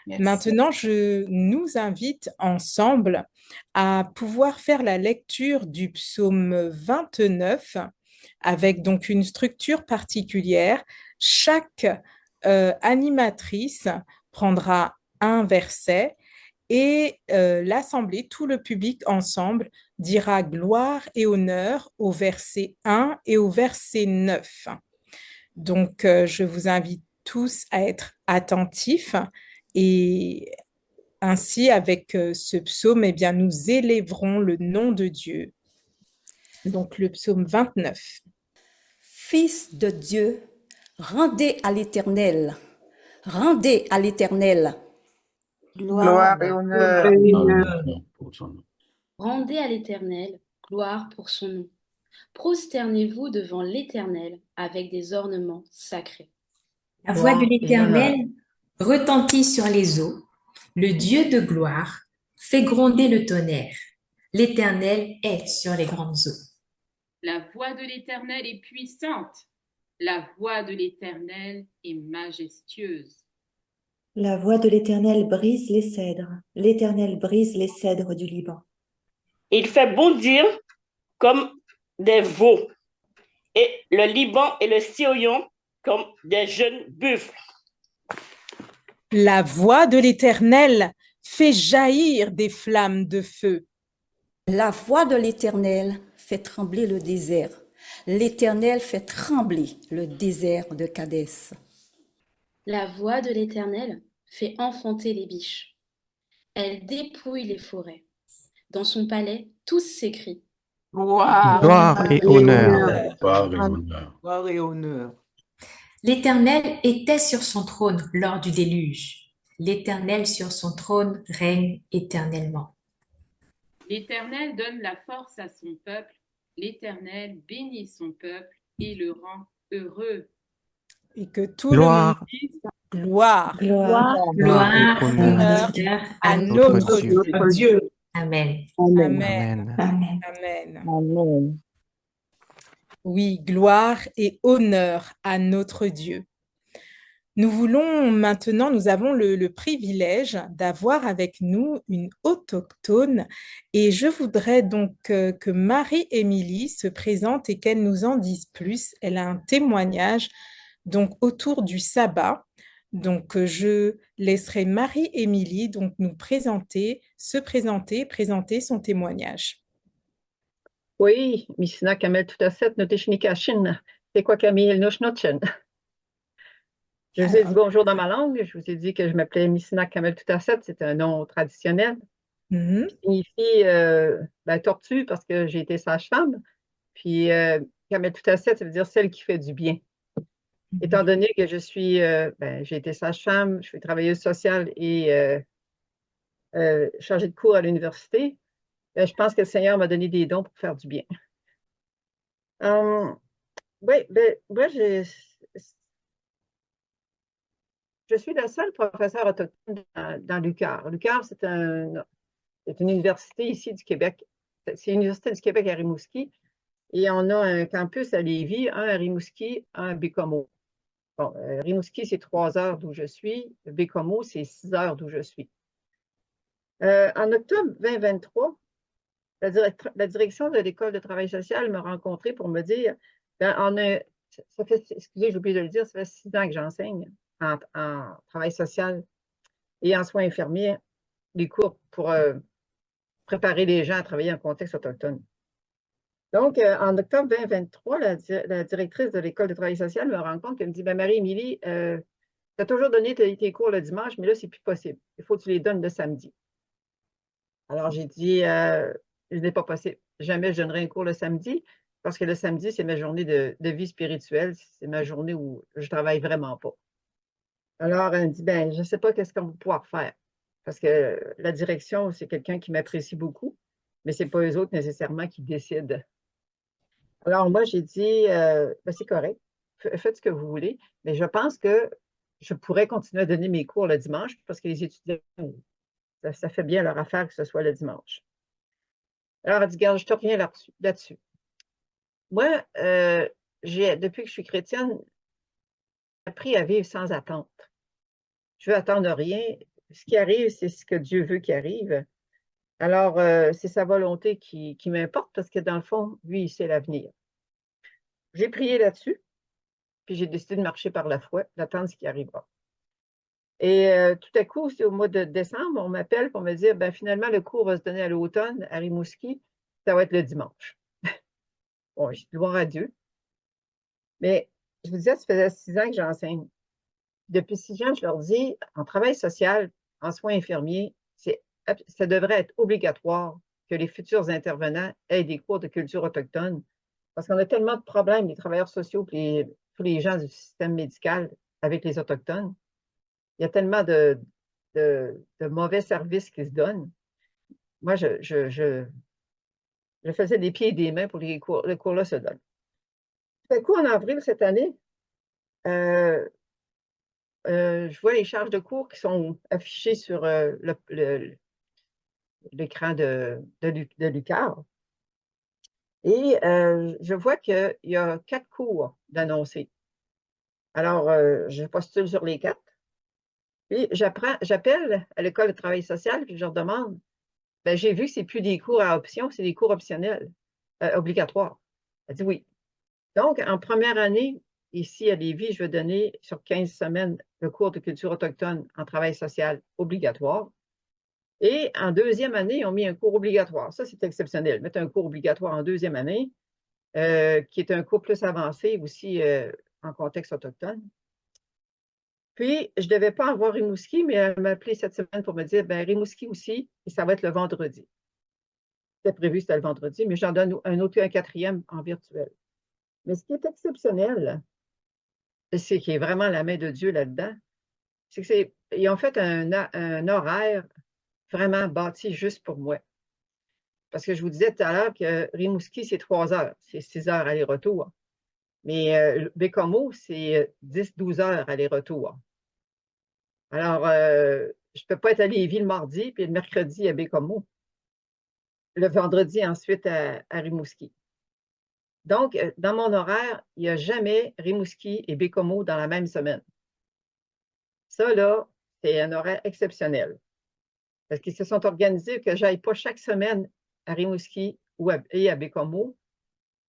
Merci. Maintenant, je nous invite ensemble à pouvoir faire la lecture du psaume 29 avec donc une structure particulière. Chaque animatrice prendra un verset et l'assemblée, tout le public ensemble, dira gloire et honneur au verset 1 et au verset 9. Donc, je vous invite tous à être attentifs et ainsi, avec ce psaume, eh bien, nous élèverons le nom de Dieu. Donc, le psaume 29. Fils de Dieu, rendez à l'Éternel. Rendez à l'Éternel. Gloire et honneur. Rendez à l'Éternel gloire pour son nom. Prosternez-vous devant l'Éternel avec des ornements sacrés. La voix de Gloire et l'Éternel retentit sur les eaux. Le Dieu de gloire fait gronder le tonnerre. L'Éternel est sur les grandes eaux. La voix de l'Éternel est puissante. La voix de l'Éternel est majestueuse. La voix de l'Éternel brise les cèdres. L'Éternel brise les cèdres du Liban. Il fait bondir comme des veaux, et le Liban et le Sirion comme des jeunes buffles. La voix de l'Éternel fait jaillir des flammes de feu. La voix de l'Éternel fait trembler le désert. L'Éternel fait trembler le désert de Kadès. La voix de l'Éternel fait enfanter les biches. Elle dépouille les forêts. Dans son palais, tous s'écrient. Gloire et honneur. Gloire et honneur. L'Éternel était sur son trône lors du déluge. L'Éternel sur son trône règne éternellement. L'Éternel donne la force à son peuple. L'Éternel bénit son peuple et le rend heureux. Et que tout Gloire. le monde dise gloire. Gloire. Gloire et honneur honneur à notre notre Dieu. Dieu. Amen. Amen. Amen. Amen. Amen. Oui, gloire et honneur à notre Dieu. Nous avons le privilège d'avoir avec nous une autochtone et je voudrais donc que Marie-Émilie se présente et qu'elle nous en dise plus. Elle a un témoignage donc autour du sabbat. Donc, je laisserai Marie-Émilie donc nous présenter son témoignage. Oui, Missina Kamel tout à fait, Notishnikashin. C'est quoi Camille Noshnotchen? Je vous ai dit bonjour dans ma langue. Je vous ai dit que je m'appelais Missina Kamel tout à fait. C'est un nom traditionnel. Qui signifie tortue parce que j'ai été sage-femme. Puis Kamel tout à fait, ça veut dire celle qui fait du bien. Étant donné que j'ai été sage-femme, je suis travailleuse sociale et chargée de cours à l'université, je pense que le Seigneur m'a donné des dons pour faire du bien. Oui, moi, je suis la seule professeure autochtone dans l'UQAR. L'UQAR, c'est une université ici du Québec. C'est l'Université du Québec à Rimouski. Et on a un campus à Lévis, un à Rimouski, un à Bécomo. Bon, Rimouski, c'est 3 heures d'où je suis. Bécomo, c'est 6 heures d'où je suis. En octobre 2023, la direction de l'École de travail social m'a rencontrée pour me dire, excusez, j'ai oublié de le dire, ça fait 6 ans que j'enseigne en travail social et en soins infirmiers, des cours pour préparer les gens à travailler en contexte autochtone. Donc, en octobre 2023, la directrice de l'École de travail social me rend compte qu'elle me dit, Marie-Émilie, tu as toujours donné tes cours le dimanche, mais là, c'est plus possible. Il faut que tu les donnes le samedi. Alors, j'ai dit, ce n'est pas possible. Jamais je donnerai un cours le samedi, parce que le samedi, c'est ma journée de vie spirituelle. C'est ma journée où je ne travaille vraiment pas. Alors, elle me dit, je ne sais pas qu'est-ce qu'on va pouvoir faire. Parce que la direction, c'est quelqu'un qui m'apprécie beaucoup, mais ce n'est pas eux autres nécessairement qui décident. Alors, moi, j'ai dit, c'est correct, faites ce que vous voulez, mais je pense que je pourrais continuer à donner mes cours le dimanche parce que les étudiants, ça fait bien leur affaire que ce soit le dimanche. Alors, elle dit, regarde, je te reviens là-dessus. Moi, depuis que je suis chrétienne, j'ai appris à vivre sans attente. Je veux attendre rien. Ce qui arrive, c'est ce que Dieu veut qui arrive. Alors, c'est sa volonté qui m'importe parce que dans le fond, lui, il sait l'avenir. J'ai prié là-dessus, puis j'ai décidé de marcher par la foi, d'attendre ce qui arrivera. Et tout à coup, c'est au mois de décembre, on m'appelle pour me dire, finalement, le cours va se donner à l'automne à Rimouski, ça va être le dimanche. Bon, je dis gloire à Dieu. Mais je vous disais, ça faisait 6 ans que j'enseigne. Depuis 6 ans, je leur dis, en travail social, en soins infirmiers, ça devrait être obligatoire que les futurs intervenants aient des cours de culture autochtone parce qu'on a tellement de problèmes, les travailleurs sociaux et tous les gens du système médical avec les Autochtones. Il y a tellement de mauvais services qui se donnent. Moi, je faisais des pieds et des mains pour que le cours-là se donne. Tout à coup, en avril cette année, je vois les charges de cours qui sont affichées sur l'écran de l'UQAR. Et je vois qu'il y a 4 cours d'annoncés. Alors, je postule sur les 4. Puis, j'appelle à l'École de travail social, puis je leur demande, j'ai vu que ce n'est plus des cours à option, c'est des cours optionnels, obligatoires. Elle dit oui. Donc, en première année, ici à Lévis, je vais donner sur 15 semaines le cours de culture autochtone en travail social obligatoire. Et en deuxième année, ils ont mis un cours obligatoire. Ça, c'est exceptionnel. Mettre un cours obligatoire en deuxième année, qui est un cours plus avancé aussi en contexte autochtone. Puis, je ne devais pas avoir Rimouski, mais elle m'a appelé cette semaine pour me dire, Rimouski aussi, et ça va être le vendredi. C'était prévu, c'était le vendredi, mais j'en donne un 4e en virtuel. Mais ce qui est exceptionnel, c'est qu'il y a vraiment la main de Dieu là-dedans, c'est qu'ils ont fait un horaire vraiment bâti juste pour moi. Parce que je vous disais tout à l'heure que Rimouski, c'est 3 heures, c'est 6 heures aller-retour. Mais Bécomo, c'est 10-12 heures aller-retour. Alors, je ne peux pas être à Lévis le mardi, puis le mercredi à Bécomo. Le vendredi, ensuite, à Rimouski. Donc, dans mon horaire, il n'y a jamais Rimouski et Bécomo dans la même semaine. Ça, là, c'est un horaire exceptionnel. Parce qu'ils se sont organisés que je n'aille pas chaque semaine à Rimouski et à Bécomo.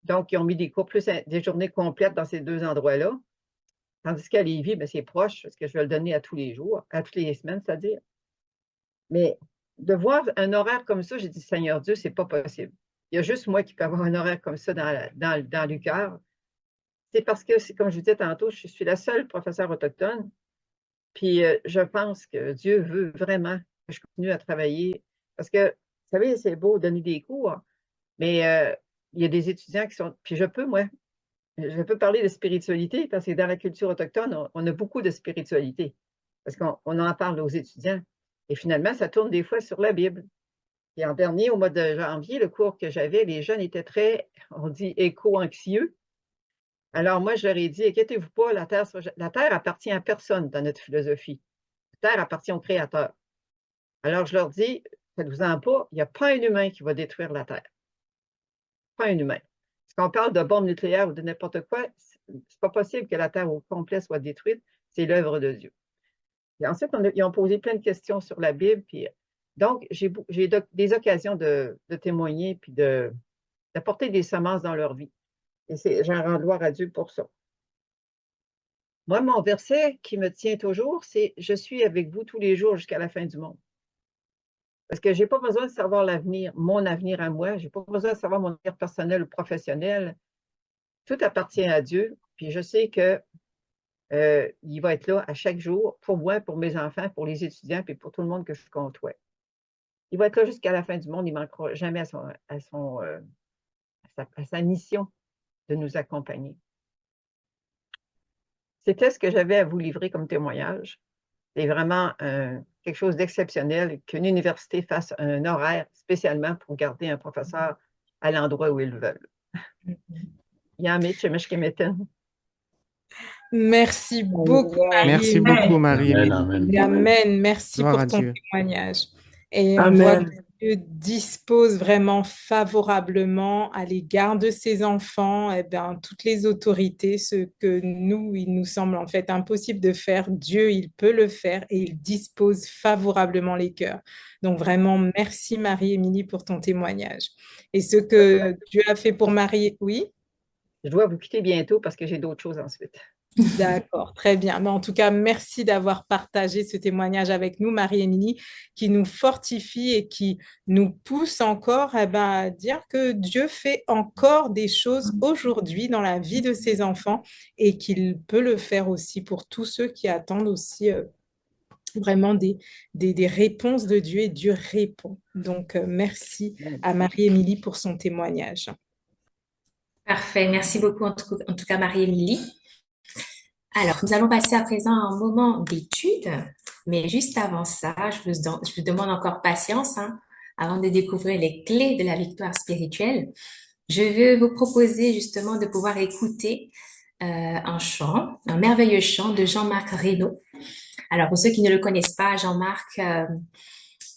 Donc, ils ont mis des cours des journées complètes dans ces 2 endroits-là. Tandis qu'à Lévis, ben, c'est proche, parce que je vais le donner à tous les jours, à toutes les semaines, c'est-à-dire. Mais de voir un horaire comme ça, j'ai dit, Seigneur Dieu, c'est pas possible. Il y a juste moi qui peux avoir un horaire comme ça dans le cœur. C'est parce que, comme je vous disais tantôt, je suis la seule professeure autochtone. Puis je pense que Dieu veut vraiment que je continue à travailler. Parce que, vous savez, c'est beau donner des cours, mais il y a des étudiants qui sont. Puis je peux parler de spiritualité, parce que dans la culture autochtone, on a beaucoup de spiritualité. Parce qu'on en parle aux étudiants. Et finalement, ça tourne des fois sur la Bible. Et en dernier, au mois de janvier, le cours que j'avais, les jeunes étaient très, on dit, éco-anxieux. Alors moi, je leur ai dit, inquiétez-vous pas, la Terre appartient à personne dans notre philosophie. La Terre appartient au Créateur. Alors je leur dis, faites-vous-en pas, il n'y a pas un humain qui va détruire la Terre. Pas un humain. Quand on parle de bombes nucléaires ou de n'importe quoi, c'est pas possible que la Terre au complet soit détruite. C'est l'œuvre de Dieu. Et ensuite, ils ont posé plein de questions sur la Bible. Puis, donc, j'ai des occasions de témoigner puis d'apporter des semences dans leur vie. Et j'en rends gloire à Dieu pour ça. Moi, mon verset qui me tient toujours, c'est « Je suis avec vous tous les jours jusqu'à la fin du monde ». Parce que je n'ai pas besoin de savoir l'avenir, mon avenir à moi. Je n'ai pas besoin de savoir mon avenir personnel ou professionnel. Tout appartient à Dieu. Puis je sais que il va être là à chaque jour pour moi, pour mes enfants, pour les étudiants, puis pour tout le monde que je côtoie. Il va être là jusqu'à la fin du monde. Il ne manquera jamais à sa mission de nous accompagner. C'était ce que j'avais à vous livrer comme témoignage. C'est vraiment quelque chose d'exceptionnel qu'une université fasse un horaire spécialement pour garder un professeur à l'endroit où ils veulent. Merci beaucoup, Marie. Merci beaucoup, Marie. Amen. Merci Gloire pour à ton Dieu. témoignage. Et on Amen. voit que Dieu dispose vraiment favorablement à l'égard de ses enfants, eh bien, toutes les autorités, ce que nous, il nous semble en fait impossible de faire, Dieu, il peut le faire et il dispose favorablement les cœurs. Donc vraiment, merci Marie-Émilie pour ton témoignage. Et ce que Dieu a fait pour Marie, oui? Je dois vous quitter bientôt parce que j'ai d'autres choses ensuite. D'accord, très bien. Mais en tout cas, merci d'avoir partagé ce témoignage avec nous, Marie-Émilie, qui nous fortifie et qui nous pousse encore à dire que Dieu fait encore des choses aujourd'hui dans la vie de ses enfants et qu'il peut le faire aussi pour tous ceux qui attendent aussi vraiment des réponses de Dieu, et Dieu répond. Donc, merci à Marie-Émilie pour son témoignage. Parfait, merci beaucoup en tout cas Marie-Émilie. Alors, nous allons passer à présent à un moment d'étude, mais juste avant ça, je vous demande encore patience avant de découvrir les clés de la victoire spirituelle. Je veux vous proposer justement de pouvoir écouter un chant, un merveilleux chant de Jean-Marc Reynaud. Alors, pour ceux qui ne le connaissent pas, Jean-Marc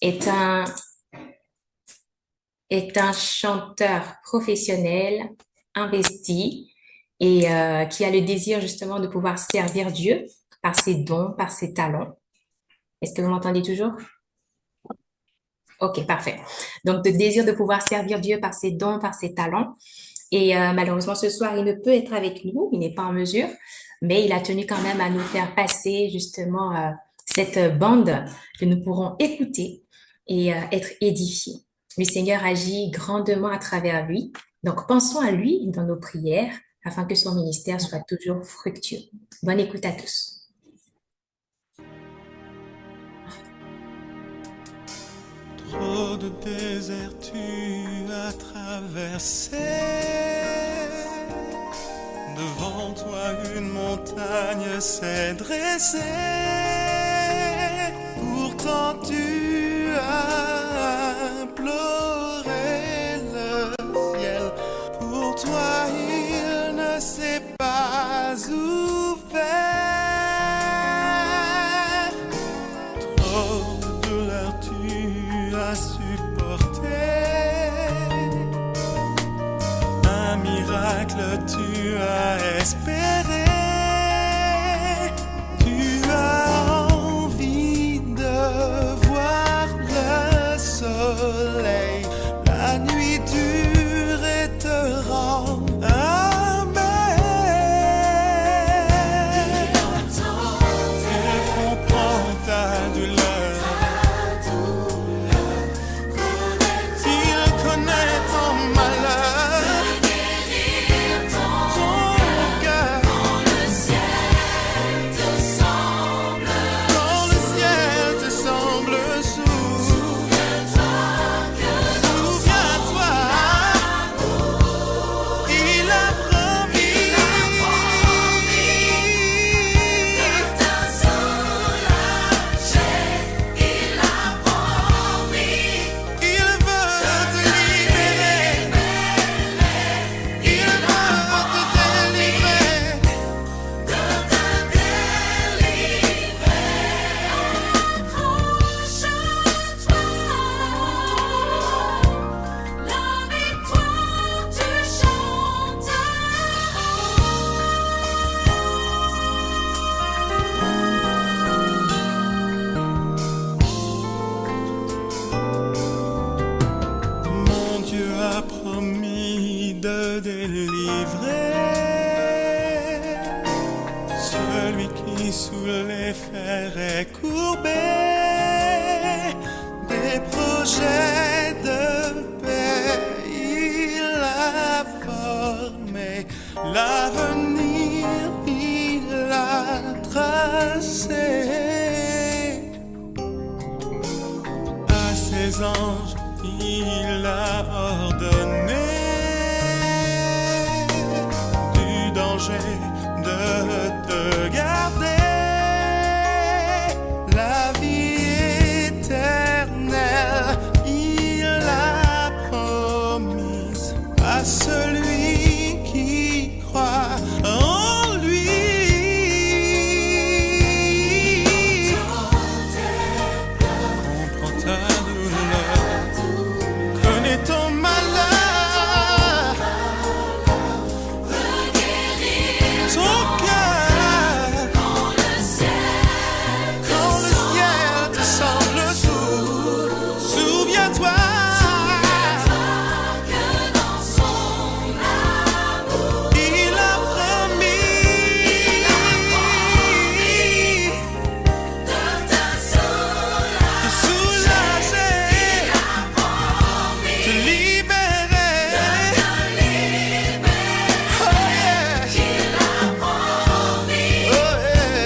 est un chanteur professionnel, investi, et qui a le désir justement de pouvoir servir Dieu par ses dons, par ses talents. Est-ce que vous m'entendez toujours? Ok, parfait. Donc, le désir de pouvoir servir Dieu par ses dons, par ses talents. Et malheureusement, ce soir, il ne peut être avec nous, il n'est pas en mesure, mais il a tenu quand même à nous faire passer justement cette bande que nous pourrons écouter et être édifiés. Le Seigneur agit grandement à travers lui. Donc, pensons à lui dans nos prières, afin que son ministère soit toujours fructueux. Bonne écoute à tous. Trop de déserts tu as traversé. Devant toi une montagne s'est dressée. Pourtant tu as imploré le ciel. Pour toi il ne s'est pas ouvert. Trop de douleur tu as supporté. Un miracle tu as espéré. Tu as envie de voir sous les ferrets courbés, des projets de paix, il a formé l'avenir, il a tracé. À ses anges, il a ordonné du danger de te garder, la vie éternelle, il a promise à celui qui croit en lui. Comprends ta douleur, connais ton malheur, ton cœur, quand le ciel te semble sourd, souviens-toi que dans son amour, il a promis de te soulager, te libérer. Oh yeah. Oh yeah.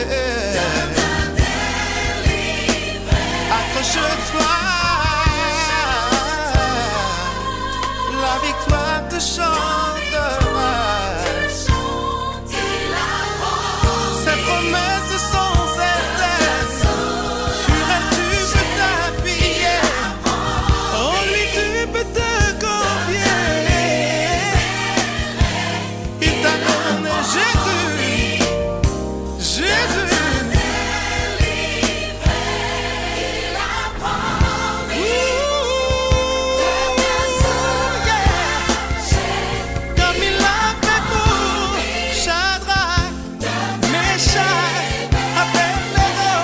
Accroche-toi, la victoire te chantera. Ses promesses sont certaines, sur elle tu peux t'appuyer, en lui tu peux te confier. Il t'a donné Jésus, Jésus. Comme il l'a fait pour Shadrach, Meshach, Abednego.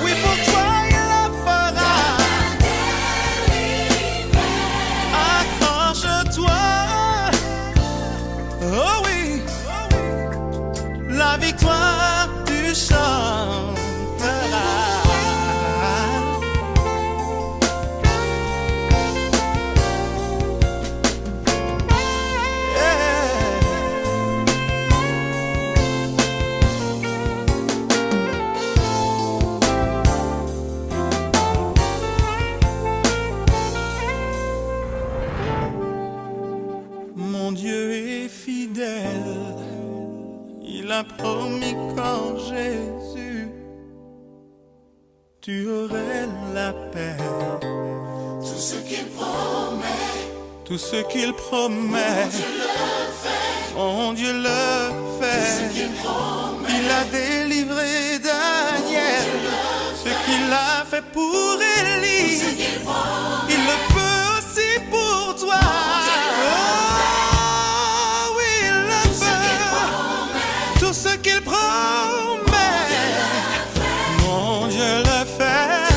Oui, pour toi il le fera. Accroche-toi. Oh oui, la victoire tu chanteras. Mon Dieu est fidèle, il a promis qu'en Jésus, tu aurais la paix. Tout ce qu'il promet, tout ce qu'il promet, mon Dieu le fait. Il a délivré Daniel, ce qu'il a fait pour Élie, il le peut aussi pour toi. Oh oui, il le peut. Tout ce qu'il promet, mon Dieu le fait.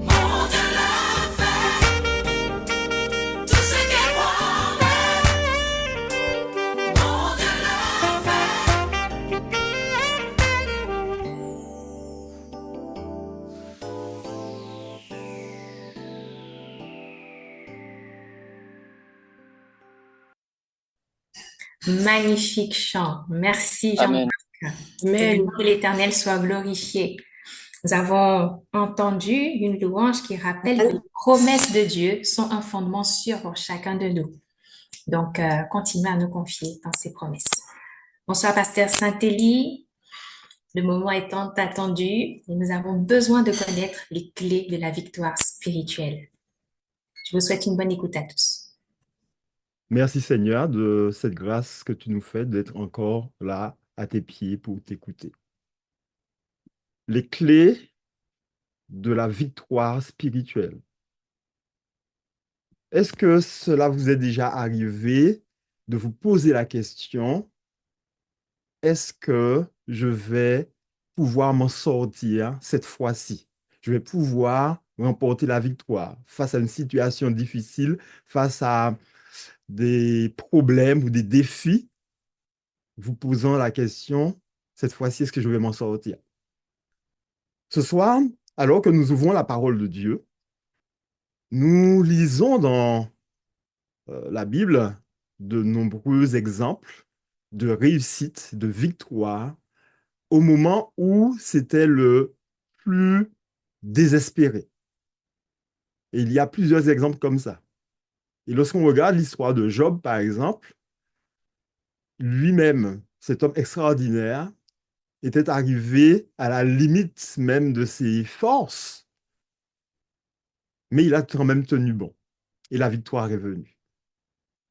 Mon Dieu le fait. Tout ce qu'il promet, mon Dieu le fait. Magnifique chant. Merci Amen. Jean-Marc. Que le nom de l'Éternel soit glorifié. Nous avons entendu une louange qui rappelle que les promesses de Dieu sont un fondement sûr pour chacun de nous. Donc, continuez à nous confier dans ces promesses. Bonsoir, Pasteur Saint-Élie. Le moment étant attendu et nous avons besoin de connaître les clés de la victoire spirituelle. Je vous souhaite une bonne écoute à tous. Merci Seigneur de cette grâce que tu nous fais d'être encore là à tes pieds pour t'écouter. Les clés de la victoire spirituelle. Est-ce que cela vous est déjà arrivé de vous poser la question, est-ce que je vais pouvoir m'en sortir cette fois-ci? Je vais pouvoir remporter la victoire face à une situation difficile, face à des problèmes ou des défis vous posant la question, cette fois-ci, est-ce que je vais m'en sortir? Ce soir, alors que nous ouvrons la parole de Dieu, nous lisons dans la Bible de nombreux exemples de réussite, de victoire, au moment où c'était le plus désespéré. Et il y a plusieurs exemples comme ça. Et lorsqu'on regarde l'histoire de Job, par exemple, lui-même, cet homme extraordinaire, était arrivé à la limite même de ses forces, mais il a quand même tenu bon. Et la victoire est venue.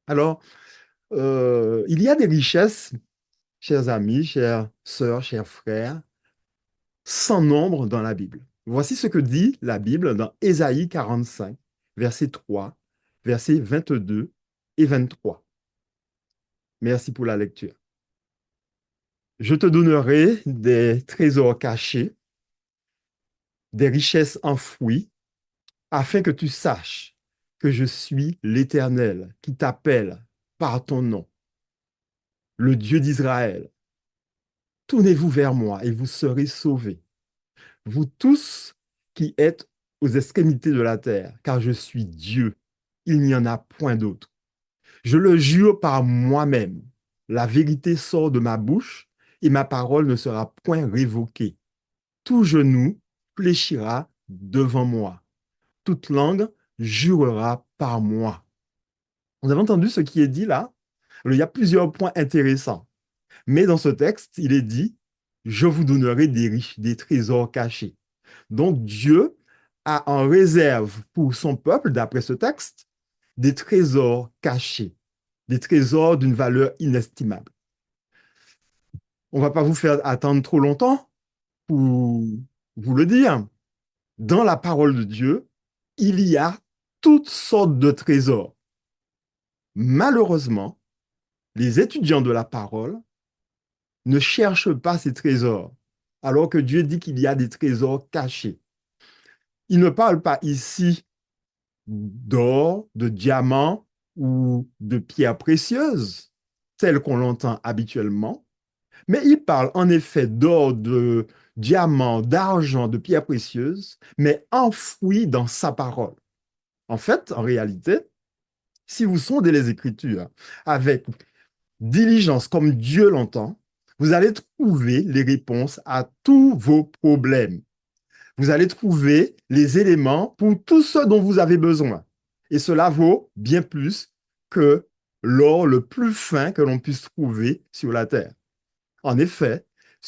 Alors, il y a des richesses, chers amis, chères sœurs, chers frères, sans nombre dans la Bible. Voici ce que dit la Bible dans Ésaïe 45, verset 3, versets 22 et 23. Merci pour la lecture. Je te donnerai des trésors cachés, des richesses enfouies, afin que tu saches que je suis l'Éternel qui t'appelle par ton nom, le Dieu d'Israël. Tournez-vous vers moi et vous serez sauvés, vous tous qui êtes aux extrémités de la terre, car je suis Dieu, il n'y en a point d'autre. Je le jure par moi-même, la vérité sort de ma bouche et ma parole ne sera point révoquée. Tout genou fléchira devant moi, toute langue jurera par moi. Vous avez entendu ce qui est dit là? Alors, il y a plusieurs points intéressants. Mais dans ce texte, il est dit, je vous donnerai des trésors cachés. Donc Dieu a en réserve pour son peuple, d'après ce texte, des trésors cachés, des trésors d'une valeur inestimable. On ne va pas vous faire attendre trop longtemps pour vous le dire. Dans la parole de Dieu, il y a toutes sortes de trésors. Malheureusement, les étudiants de la parole ne cherchent pas ces trésors, alors que Dieu dit qu'il y a des trésors cachés. Il ne parle pas ici d'or, de diamants ou de pierres précieuses, telles qu'on l'entend habituellement, mais il parle en effet d'or, de diamants, d'argent, de pierres précieuses, mais enfouis dans sa parole. En fait, en réalité, si vous sondez les Écritures avec diligence comme Dieu l'entend, vous allez trouver les réponses à tous vos problèmes. Vous allez trouver les éléments pour tout ce dont vous avez besoin. Et cela vaut bien plus que l'or le plus fin que l'on puisse trouver sur la terre. En effet,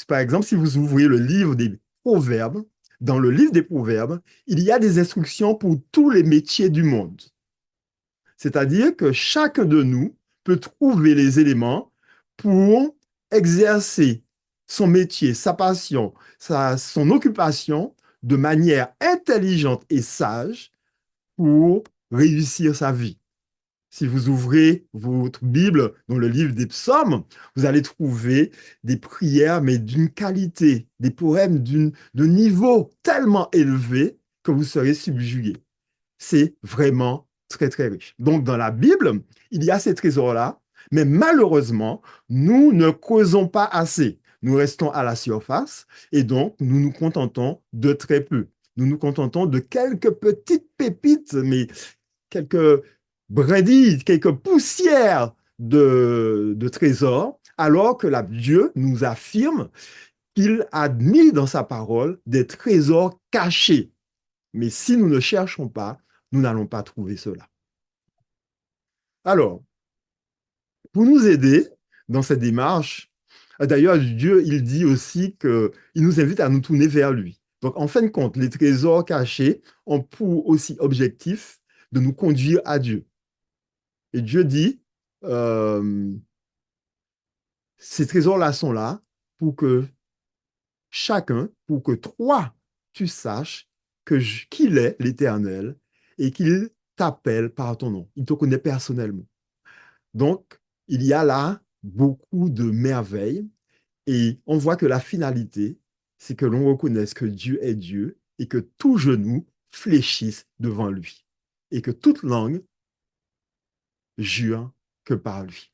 par exemple, si vous ouvrez le livre des Proverbes, dans le livre des Proverbes, il y a des instructions pour tous les métiers du monde. C'est-à-dire que chacun de nous peut trouver les éléments pour exercer son métier, sa passion, son occupation de manière intelligente et sage pour réussir sa vie. Si vous ouvrez votre Bible dans le livre des psaumes, vous allez trouver des prières, mais d'une qualité, des poèmes de niveau tellement élevé que vous serez subjugué. C'est vraiment très, très riche. Donc, dans la Bible, il y a ces trésors-là, mais malheureusement, nous ne causons pas assez. Nous restons à la surface et donc nous nous contentons de très peu. Nous nous contentons de quelques petites pépites, mais quelques brindilles, quelques poussières de trésors, alors que Dieu nous affirme qu'il a mis dans sa parole des trésors cachés. Mais si nous ne cherchons pas, nous n'allons pas trouver cela. Alors, pour nous aider dans cette démarche, d'ailleurs, Dieu, il dit aussi qu'il nous invite à nous tourner vers lui. Donc, en fin de compte, les trésors cachés ont pour aussi objectif de nous conduire à Dieu. Et Dieu dit, ces trésors-là sont là pour que chacun, pour que toi, tu saches qu'il est l'Éternel et qu'il t'appelle par ton nom. Il te connaît personnellement. Donc, il y a là beaucoup de merveilles et on voit que la finalité, c'est que l'on reconnaisse que Dieu est Dieu et que tout genou fléchisse devant lui et que toute langue jure que par lui.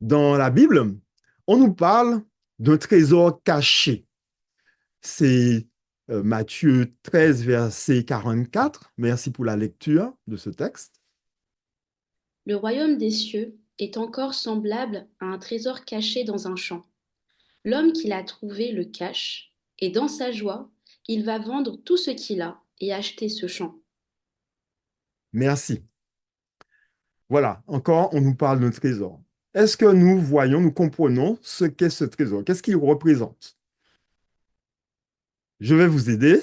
Dans la Bible, on nous parle d'un trésor caché. C'est Matthieu 13, verset 44. Merci pour la lecture de ce texte. Le royaume des cieux est encore semblable à un trésor caché dans un champ. L'homme qui l'a trouvé le cache, et dans sa joie, il va vendre tout ce qu'il a et acheter ce champ. Merci. Voilà, encore, on nous parle d'un trésor. Est-ce que nous voyons, nous comprenons ce qu'est ce trésor? Qu'est-ce qu'il représente? Je vais vous aider.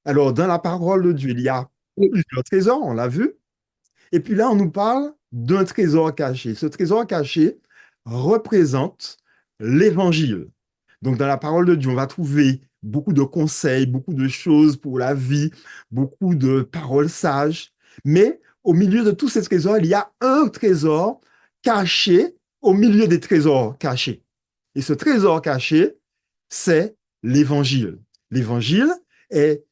Alors, dans la parole de Dieu, il y a plusieurs trésors, on l'a vu. Et puis là, on nous parle d'un trésor caché. Ce trésor caché représente l'évangile. Donc, dans la parole de Dieu, on va trouver beaucoup de conseils, beaucoup de choses pour la vie, beaucoup de paroles sages. Mais au milieu de tous ces trésors, il y a un trésor caché au milieu des trésors cachés. Et ce trésor caché, c'est l'évangile. L'évangile est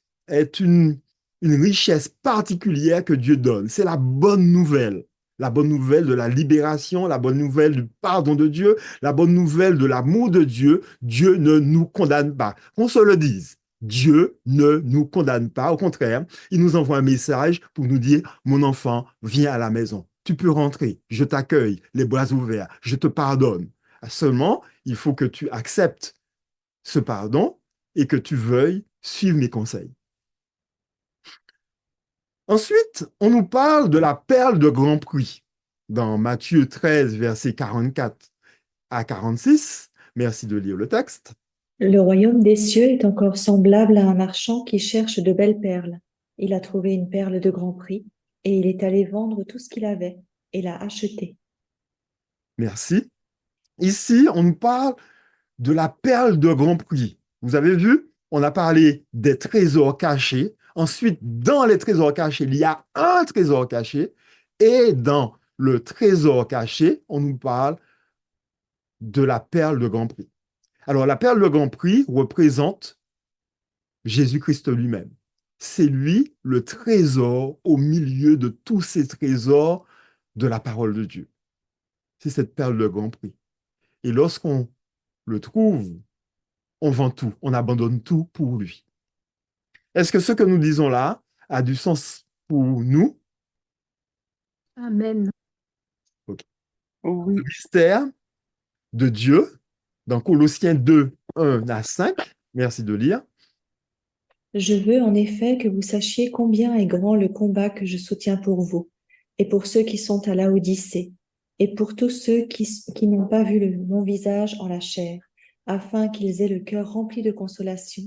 une richesse particulière que Dieu donne. C'est la bonne nouvelle de la libération, la bonne nouvelle du pardon de Dieu, la bonne nouvelle de l'amour de Dieu. Dieu ne nous condamne pas. Qu'on se le dise, Dieu ne nous condamne pas. Au contraire, il nous envoie un message pour nous dire, mon enfant, viens à la maison. Tu peux rentrer, je t'accueille, les bras ouverts, je te pardonne. Seulement, il faut que tu acceptes ce pardon et que tu veuilles suivre mes conseils. Ensuite, on nous parle de la perle de grand prix dans Matthieu 13, versets 44 à 46. Merci de lire le texte. Le royaume des cieux est encore semblable à un marchand qui cherche de belles perles. Il a trouvé une perle de grand prix et il est allé vendre tout ce qu'il avait et l'a achetée. Merci. Ici, on nous parle de la perle de grand prix. Vous avez vu, on a parlé des trésors cachés. Ensuite, dans les trésors cachés, il y a un trésor caché. Et dans le trésor caché, on nous parle de la perle de grand prix. Alors, la perle de grand prix représente Jésus-Christ lui-même. C'est lui le trésor au milieu de tous ces trésors de la parole de Dieu. C'est cette perle de grand prix. Et lorsqu'on le trouve, on vend tout, on abandonne tout pour lui. Est-ce que ce que nous disons là a du sens pour nous? Amen. Okay. Oui. Le mystère de Dieu, dans Colossiens 2, 1 à 5, merci de lire. Je veux en effet que vous sachiez combien est grand le combat que je soutiens pour vous, et pour ceux qui sont à Laodicée, et pour tous ceux qui n'ont pas vu mon visage en la chair, afin qu'ils aient le cœur rempli de consolation,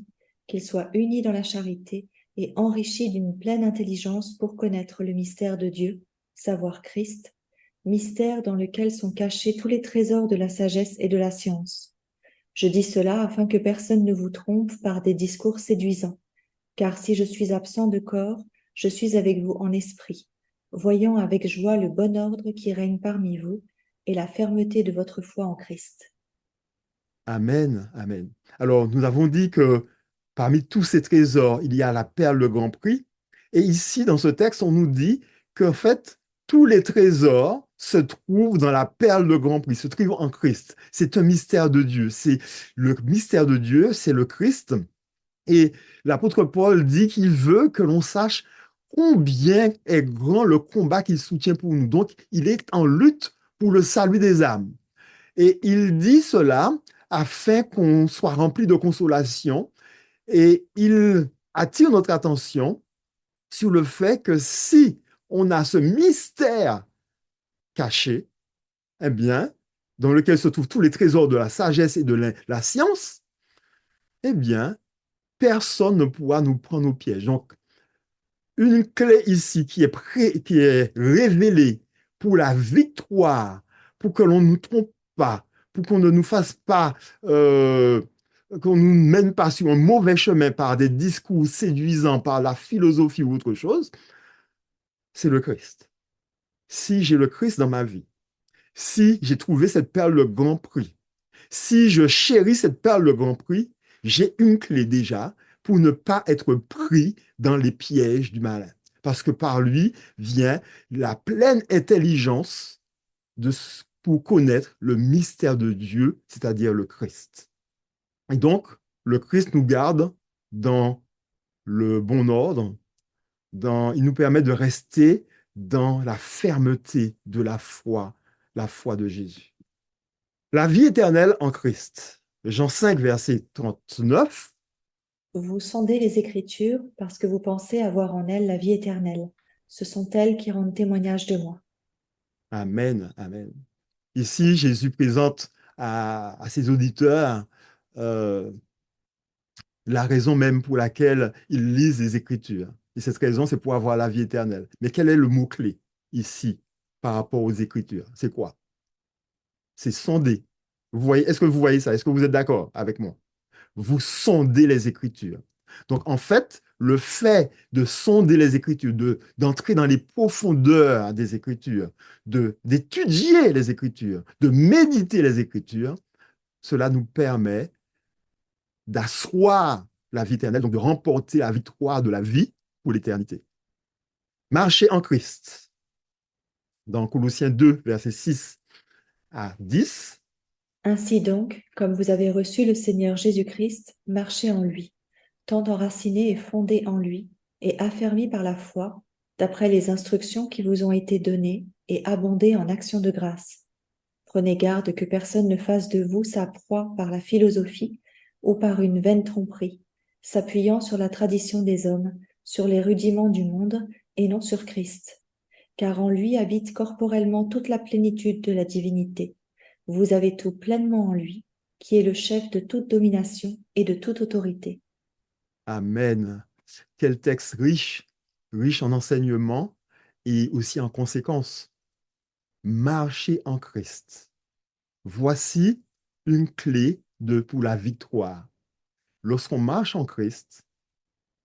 qu'ils soient unis dans la charité et enrichis d'une pleine intelligence pour connaître le mystère de Dieu, savoir Christ, mystère dans lequel sont cachés tous les trésors de la sagesse et de la science. Je dis cela afin que personne ne vous trompe par des discours séduisants. Car si je suis absent de corps, je suis avec vous en esprit, voyant avec joie le bon ordre qui règne parmi vous et la fermeté de votre foi en Christ. Amen, amen. Alors, nous avons dit que parmi tous ces trésors, il y a la perle de grand prix. Et ici, dans ce texte, on nous dit qu'en fait, tous les trésors se trouvent dans la perle de grand prix, se trouvent en Christ. C'est un mystère de Dieu. C'est le mystère de Dieu, c'est le Christ. Et l'apôtre Paul dit qu'il veut que l'on sache combien est grand le combat qu'il soutient pour nous. Donc, il est en lutte pour le salut des âmes. Et il dit cela afin qu'on soit rempli de consolation. Et il attire notre attention sur le fait que si on a ce mystère caché, eh bien, dans lequel se trouvent tous les trésors de la sagesse et de la science, eh bien, personne ne pourra nous prendre au piège. Donc, une clé ici qui est révélée pour la victoire, pour que l'on ne nous trompe pas, pour qu'on ne nous fasse pas, qu'on ne nous mène pas sur un mauvais chemin par des discours séduisants, par la philosophie ou autre chose, c'est le Christ. Si j'ai le Christ dans ma vie, si j'ai trouvé cette perle de grand prix, si je chéris cette perle de grand prix, j'ai une clé déjà pour ne pas être pris dans les pièges du malin. Parce que par lui vient la pleine intelligence de ce pour connaître le mystère de Dieu, c'est-à-dire le Christ. Et donc, le Christ nous garde dans le bon ordre, il nous permet de rester dans la fermeté de la foi de Jésus. La vie éternelle en Christ. Jean 5, verset 39. Vous sondez les Écritures parce que vous pensez avoir en elles la vie éternelle. Ce sont elles qui rendent témoignage de moi. Amen, amen. Ici, Jésus présente à ses auditeurs la raison même pour laquelle ils lisent les Écritures. Et cette raison, c'est pour avoir la vie éternelle. Mais quel est le mot-clé ici par rapport aux Écritures? C'est quoi? C'est sonder. Vous voyez, est-ce que vous voyez ça? Est-ce que vous êtes d'accord avec moi? Vous sondez les Écritures. Donc, en fait, le fait de sonder les Écritures, d'entrer dans les profondeurs des Écritures, d'étudier les Écritures, de méditer les Écritures, cela nous permet d'asseoir la vie éternelle, donc de remporter la victoire de la vie pour l'éternité. Marcher en Christ. Dans Colossiens 2, versets 6 à 10. Ainsi donc, comme vous avez reçu le Seigneur Jésus-Christ, marchez en lui, tant enracinés et fondés en lui, et affermis par la foi, d'après les instructions qui vous ont été données, et abondez en actions de grâce. Prenez garde que personne ne fasse de vous sa proie par la philosophie ou par une vaine tromperie, s'appuyant sur la tradition des hommes, sur les rudiments du monde, et non sur Christ. Car en lui habite corporellement toute la plénitude de la divinité. Vous avez tout pleinement en lui, qui est le chef de toute domination et de toute autorité. Amen. Quel texte riche, riche en enseignements et aussi en conséquences. Marcher en Christ. Voici une clé pour la victoire. Lorsqu'on marche en Christ,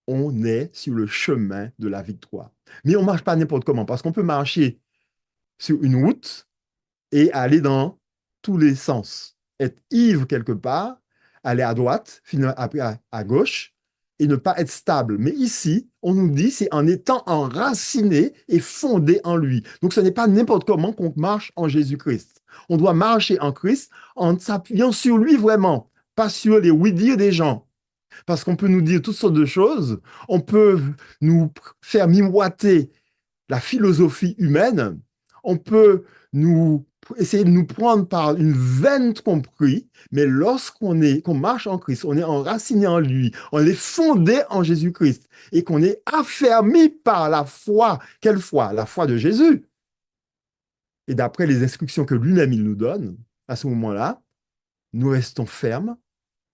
on est sur le chemin de la victoire. Mais on ne marche pas n'importe comment, parce qu'on peut marcher sur une route et aller dans tous les sens. Être ivre quelque part, aller à droite, finalement après à gauche, et ne pas être stable. Mais ici, on nous dit, c'est en étant enraciné et fondé en lui. Donc, ce n'est pas n'importe comment qu'on marche en Jésus-Christ. On doit marcher en Christ en s'appuyant sur lui vraiment, pas sur les oui-dire des gens. Parce qu'on peut nous dire toutes sortes de choses, on peut nous faire miroiter la philosophie humaine, on peut essayer de nous prendre par une vaine tromperie, mais qu'on marche en Christ, on est enraciné en lui, on est fondé en Jésus-Christ et qu'on est affermi par la foi. Quelle foi? La foi de Jésus. Et d'après les instructions que lui-même il nous donne, à ce moment-là, nous restons fermes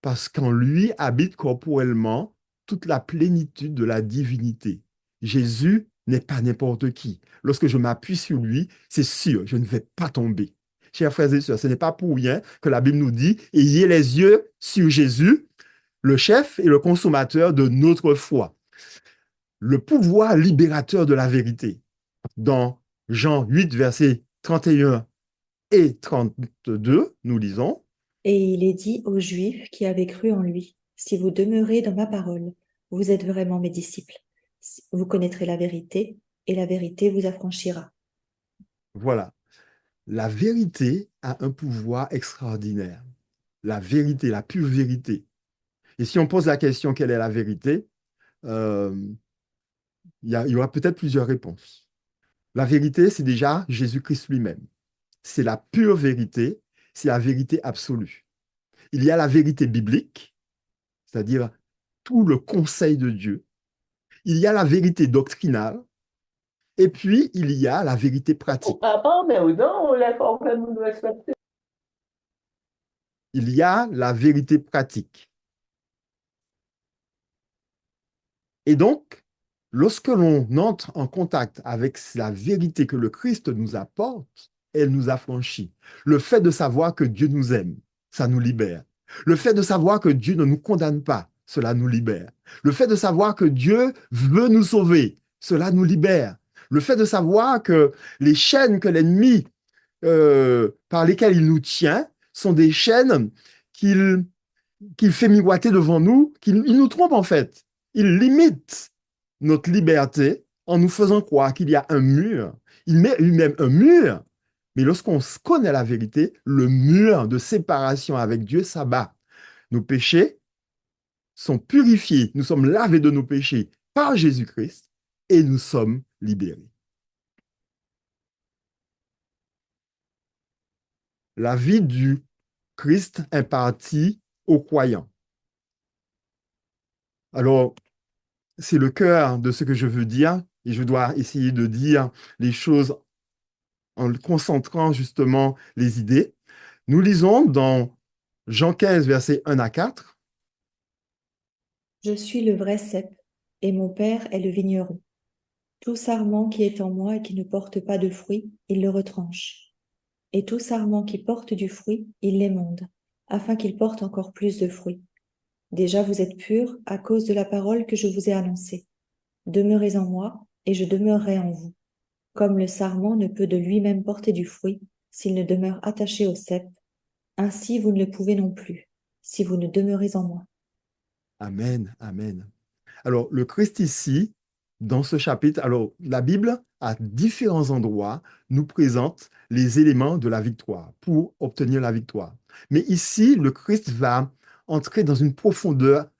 parce qu'en lui habite corporellement toute la plénitude de la divinité. Jésus n'est pas n'importe qui. Lorsque je m'appuie sur lui, c'est sûr, je ne vais pas tomber. Chers frères et sœurs, ce n'est pas pour rien que la Bible nous dit « Ayez les yeux sur Jésus, le chef et le consommateur de notre foi. » Le pouvoir libérateur de la vérité. Dans Jean 8, versets 31 et 32, nous lisons « Et il est dit aux Juifs qui avaient cru en lui, si vous demeurez dans ma parole, vous êtes vraiment mes disciples. Vous connaîtrez la vérité, et la vérité vous affranchira. » Voilà. La vérité a un pouvoir extraordinaire. La vérité, la pure vérité. Et si on pose la question, quelle est la vérité? Il y aura peut-être plusieurs réponses. La vérité, c'est déjà Jésus-Christ lui-même. C'est la pure vérité, c'est la vérité absolue. Il y a la vérité biblique, c'est-à-dire tout le conseil de Dieu. Il y a la vérité doctrinale, et puis il y a la vérité pratique. Il y a la vérité pratique. Et donc, lorsque l'on entre en contact avec la vérité que le Christ nous apporte, elle nous affranchit. Le fait de savoir que Dieu nous aime, ça nous libère. Le fait de savoir que Dieu ne nous condamne pas, cela nous libère. Le fait de savoir que Dieu veut nous sauver, cela nous libère. Le fait de savoir que les chaînes que l'ennemi, par lesquelles il nous tient, sont des chaînes qu'il fait miroiter devant nous, il nous trompe en fait. Il limite notre liberté en nous faisant croire qu'il y a un mur. Il met lui-même un mur Mais lorsqu'on connaît la vérité, le mur de séparation avec Dieu s'abat. Nos péchés sont purifiés, nous sommes lavés de nos péchés par Jésus-Christ et nous sommes libérés. La vie du Christ impartie aux croyants. Alors, c'est le cœur de ce que je veux dire et je dois essayer de dire les choses en concentrant justement les idées. Nous lisons dans Jean 15, versets 1 à 4. Je suis le vrai cep, et mon Père est le vigneron. Tout sarment qui est en moi et qui ne porte pas de fruit, il le retranche. Et tout sarment qui porte du fruit, il l'émonde, afin qu'il porte encore plus de fruits. Déjà vous êtes purs à cause de la parole que je vous ai annoncée. Demeurez en moi, et je demeurerai en vous. Comme le sarment ne peut de lui-même porter du fruit s'il ne demeure attaché au cep, ainsi vous ne le pouvez non plus, si vous ne demeurez en moi. Amen, amen. Alors, le Christ ici, dans ce chapitre, alors la Bible, à différents endroits, nous présente les éléments de la victoire pour obtenir la victoire. Mais ici, le Christ va entrer dans une profondeur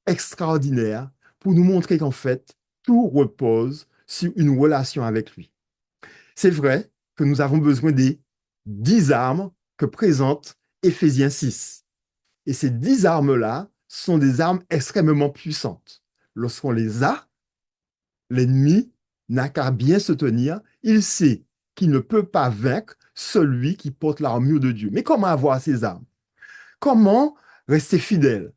extraordinaire pour nous montrer qu'en fait, tout repose sur une relation avec lui. C'est vrai que nous avons besoin des 10 armes que présente Éphésiens 6. Et ces 10 armes-là sont des armes extrêmement puissantes. Lorsqu'on les a, l'ennemi n'a qu'à bien se tenir. Il sait qu'il ne peut pas vaincre celui qui porte l'armure de Dieu. Mais comment avoir ces armes? Comment rester fidèle?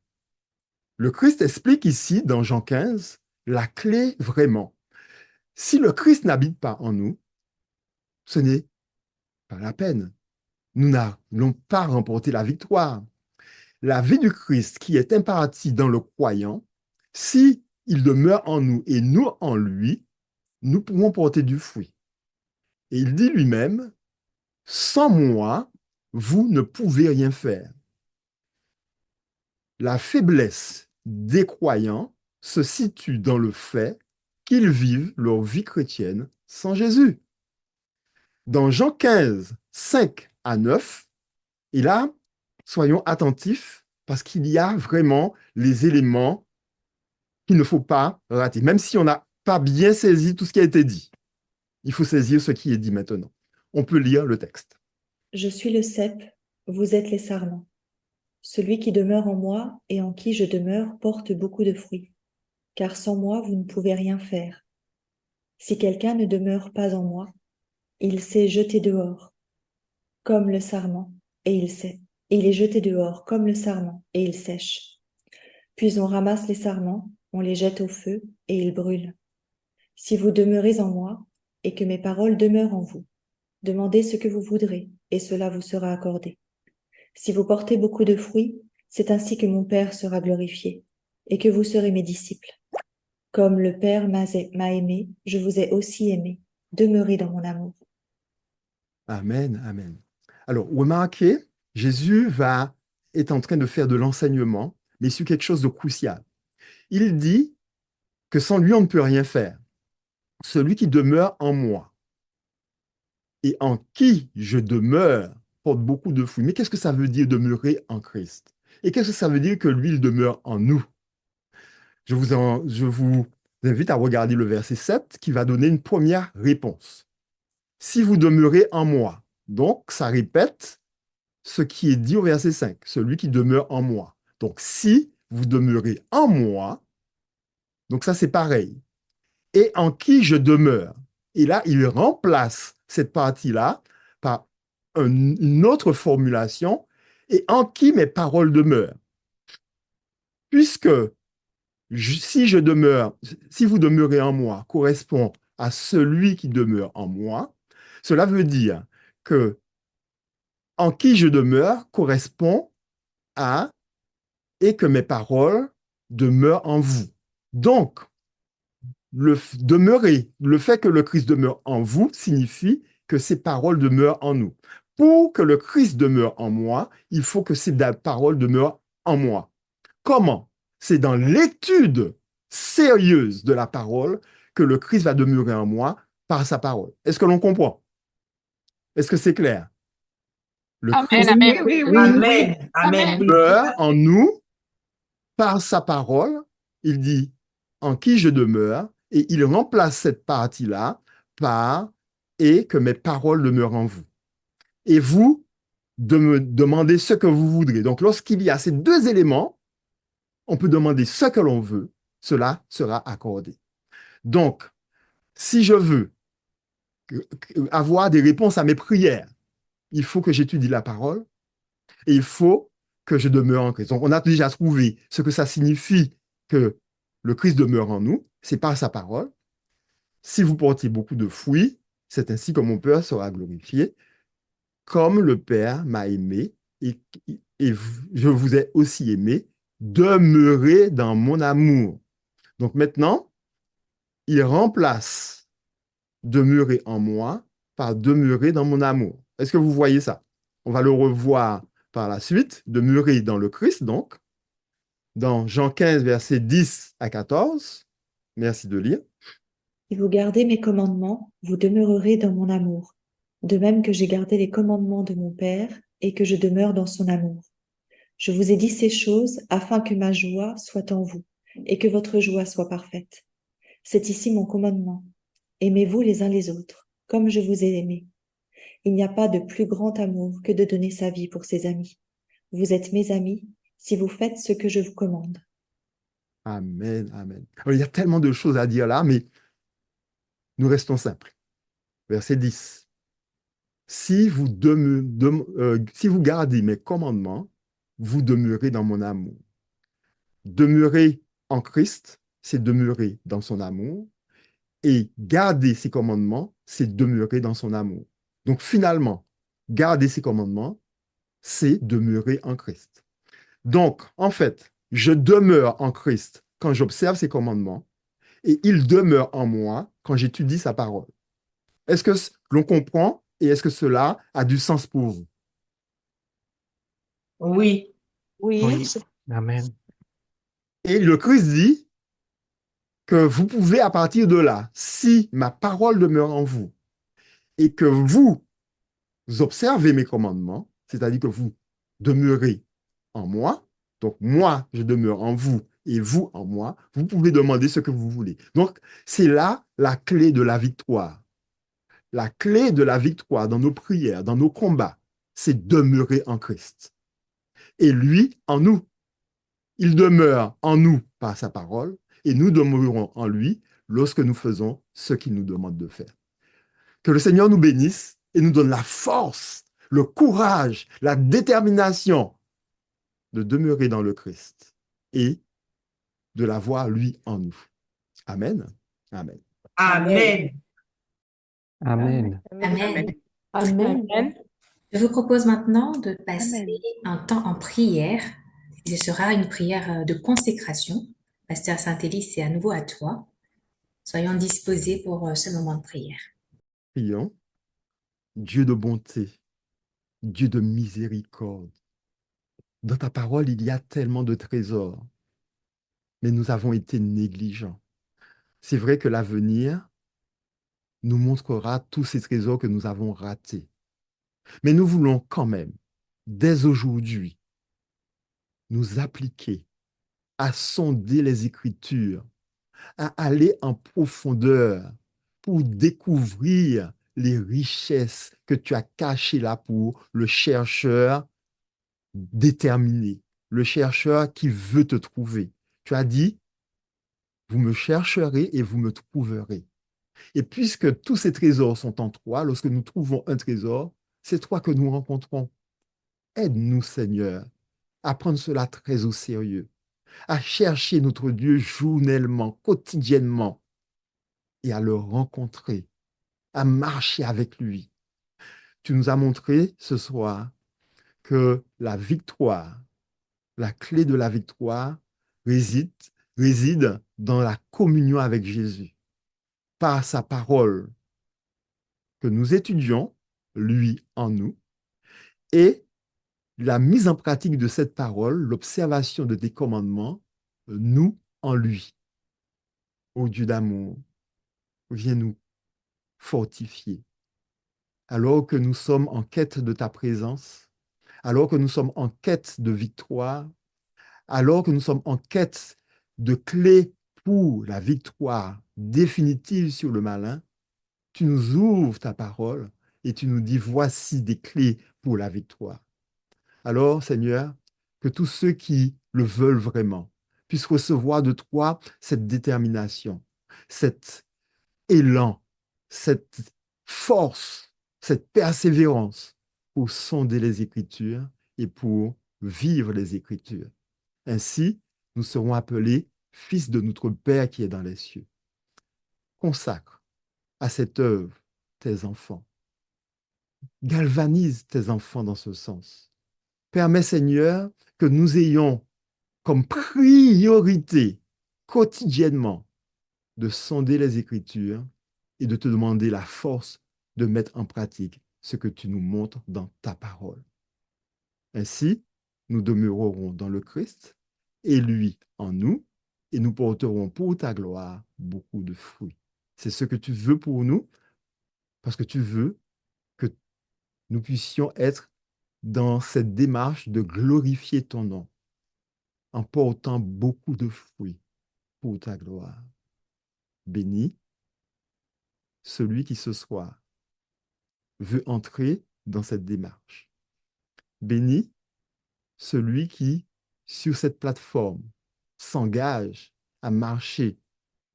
Le Christ explique ici, dans Jean 15, la clé vraiment. Si le Christ n'habite pas en nous, ce n'est pas la peine. Nous n'allons pas remporter la victoire. La vie du Christ qui est impérative dans le croyant, si il demeure en nous et nous en lui, nous pourrons porter du fruit. Et il dit lui-même, sans moi, vous ne pouvez rien faire. La faiblesse des croyants se situe dans le fait qu'ils vivent leur vie chrétienne sans Jésus. Dans Jean 15, 5 à 9, et là, soyons attentifs parce qu'il y a vraiment les éléments qu'il ne faut pas rater. Même si on n'a pas bien saisi tout ce qui a été dit, il faut saisir ce qui est dit maintenant. On peut lire le texte. Je suis le cep, vous êtes les sarments. Celui qui demeure en moi et en qui je demeure porte beaucoup de fruits, car sans moi vous ne pouvez rien faire. Si quelqu'un ne demeure pas en moi, il s'est jeté dehors, comme le sarment, et il est jeté dehors comme le sarment, et il sèche. Puis on ramasse les sarments, on les jette au feu, et ils brûlent. Si vous demeurez en moi, et que mes paroles demeurent en vous, demandez ce que vous voudrez, et cela vous sera accordé. Si vous portez beaucoup de fruits, c'est ainsi que mon Père sera glorifié, et que vous serez mes disciples. Comme le Père m'a aimé, je vous ai aussi aimé. Demeurez dans mon amour. Amen, amen. Alors, remarquez, Jésus est en train de faire de l'enseignement, mais sur quelque chose de crucial. Il dit que sans lui, on ne peut rien faire. Celui qui demeure en moi et en qui je demeure porte beaucoup de fruits. Mais qu'est-ce que ça veut dire demeurer en Christ? Et qu'est-ce que ça veut dire que lui, il demeure en nous? Je vous invite à regarder le verset 7 qui va donner une première réponse. Si vous demeurez en moi, donc ça répète ce qui est dit au verset 5, celui qui demeure en moi. Donc si vous demeurez en moi, donc ça c'est pareil. Et en qui je demeure. Et là, il remplace cette partie-là par une autre formulation, et en qui mes paroles demeurent. Puisque si vous demeurez en moi correspond à celui qui demeure en moi, cela veut dire que en qui je demeure correspond à et que mes paroles demeurent en vous. Donc, le fait que le Christ demeure en vous signifie que ses paroles demeurent en nous. Pour que le Christ demeure en moi, il faut que ses paroles demeurent en moi. Comment? C'est dans l'étude sérieuse de la parole que le Christ va demeurer en moi par sa parole. Est-ce que l'on comprend? Est-ce que c'est clair? Le Amen, Christ amen. Oui, Amen. Amen. Oui. demeure en nous par sa parole. Il dit en qui je demeure et il remplace cette partie-là par et que mes paroles demeurent en vous. Et vous, de me demander ce que vous voudrez. Donc, lorsqu'il y a ces deux éléments, on peut demander ce que l'on veut, cela sera accordé. Donc, si je veux avoir des réponses à mes prières, il faut que j'étudie la parole et il faut que je demeure en Christ. Donc, on a déjà trouvé ce que ça signifie que le Christ demeure en nous, c'est par sa parole. Si vous portez beaucoup de fruits, c'est ainsi que mon Père sera glorifié, comme le Père m'a aimé et je vous ai aussi aimé, demeurez dans mon amour. Donc maintenant, il remplace demeurer en moi par demeurer dans mon amour. Est-ce que vous voyez ça? On va le revoir par la suite, demeurer dans le Christ, donc, dans Jean 15, versets 10 à 14. Merci de lire. Si vous gardez mes commandements, vous demeurerez dans mon amour, de même que j'ai gardé les commandements de mon Père et que je demeure dans son amour. Je vous ai dit ces choses afin que ma joie soit en vous et que votre joie soit parfaite. C'est ici mon commandement. Aimez-vous les uns les autres, comme je vous ai aimé. Il n'y a pas de plus grand amour que de donner sa vie pour ses amis. Vous êtes mes amis si vous faites ce que je vous commande. Amen, amen. Alors, il y a tellement de choses à dire là, mais nous restons simples. Verset 10. Si vous gardez mes commandements, vous demeurez dans mon amour. Demeurer en Christ, c'est demeurer dans son amour. Et garder ses commandements, c'est demeurer dans son amour. Donc finalement, garder ses commandements, c'est demeurer en Christ. Donc, en fait, je demeure en Christ quand j'observe ses commandements et il demeure en moi quand j'étudie sa parole. Est-ce que l'on comprend et est-ce que cela a du sens pour vous? Oui. Oui. Amen. Et le Christ dit que vous pouvez à partir de là, si ma parole demeure en vous et que vous observez mes commandements, c'est-à-dire que vous demeurez en moi, donc moi, je demeure en vous et vous en moi, vous pouvez demander ce que vous voulez. Donc, c'est là la clé de la victoire. La clé de la victoire dans nos prières, dans nos combats, c'est demeurer en Christ. Et lui, en nous. Il demeure en nous par sa parole et nous demeurons en lui lorsque nous faisons ce qu'il nous demande de faire. Que le Seigneur nous bénisse et nous donne la force, le courage, la détermination de demeurer dans le Christ et de l'avoir, lui, en nous. Amen. Amen. Amen. Amen. Amen. Amen. Je vous propose maintenant de passer un temps en prière. Ce sera une prière de consécration. Pasteur Saint-Élie, c'est à nouveau à toi. Soyons disposés pour ce moment de prière. Prions. Dieu de bonté, Dieu de miséricorde. Dans ta parole, il y a tellement de trésors, mais nous avons été négligents. C'est vrai que l'avenir nous montrera tous ces trésors que nous avons ratés. Mais nous voulons quand même, dès aujourd'hui, nous appliquer à sonder les Écritures, à aller en profondeur pour découvrir les richesses que tu as cachées là pour le chercheur déterminé, le chercheur qui veut te trouver. Tu as dit, vous me chercherez et vous me trouverez. Et puisque tous ces trésors sont en toi, lorsque nous trouvons un trésor, c'est toi que nous rencontrons. Aide-nous, Seigneur, à prendre cela très au sérieux, à chercher notre Dieu journellement, quotidiennement, et à le rencontrer, à marcher avec lui. Tu nous as montré ce soir que la victoire, la clé de la victoire réside dans la communion avec Jésus, par sa parole que nous étudions, lui en nous, et la mise en pratique de cette parole, l'observation de tes commandements, nous en lui. Ô Dieu d'amour, viens nous fortifier, alors que nous sommes en quête de ta présence, alors que nous sommes en quête de victoire, alors que nous sommes en quête de clés pour la victoire définitive sur le malin, tu nous ouvres ta parole et tu nous dis, voici des clés pour la victoire. Alors, Seigneur, que tous ceux qui le veulent vraiment puissent recevoir de toi cette détermination, cet élan, cette force, cette persévérance pour sonder les Écritures et pour vivre les Écritures. Ainsi, nous serons appelés fils de notre Père qui est dans les cieux. Consacre à cette œuvre tes enfants. Galvanise tes enfants dans ce sens. Permets, Seigneur, que nous ayons comme priorité quotidiennement de sonder les Écritures et de te demander la force de mettre en pratique ce que tu nous montres dans ta parole. Ainsi, nous demeurerons dans le Christ et lui en nous, et nous porterons pour ta gloire beaucoup de fruits. C'est ce que tu veux pour nous, parce que tu veux que nous puissions être dans cette démarche de glorifier ton nom, en portant beaucoup de fruits pour ta gloire. Béni celui qui ce soir veut entrer dans cette démarche. Béni celui qui, sur cette plateforme, s'engage à marcher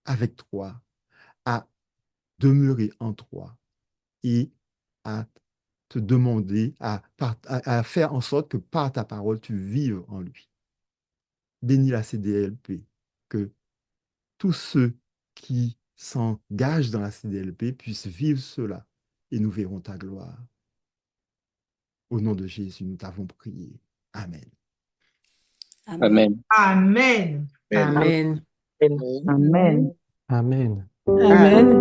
avec toi, à demeurer en toi et à te demander, à faire en sorte que par ta parole, tu vives en lui. Bénis la CDLP, que tous ceux qui s'engagent dans la CDLP puissent vivre cela et nous verrons ta gloire. Au nom de Jésus, nous t'avons prié. Amen. Amen. Amen. Amen. Amen. Amen. Amen.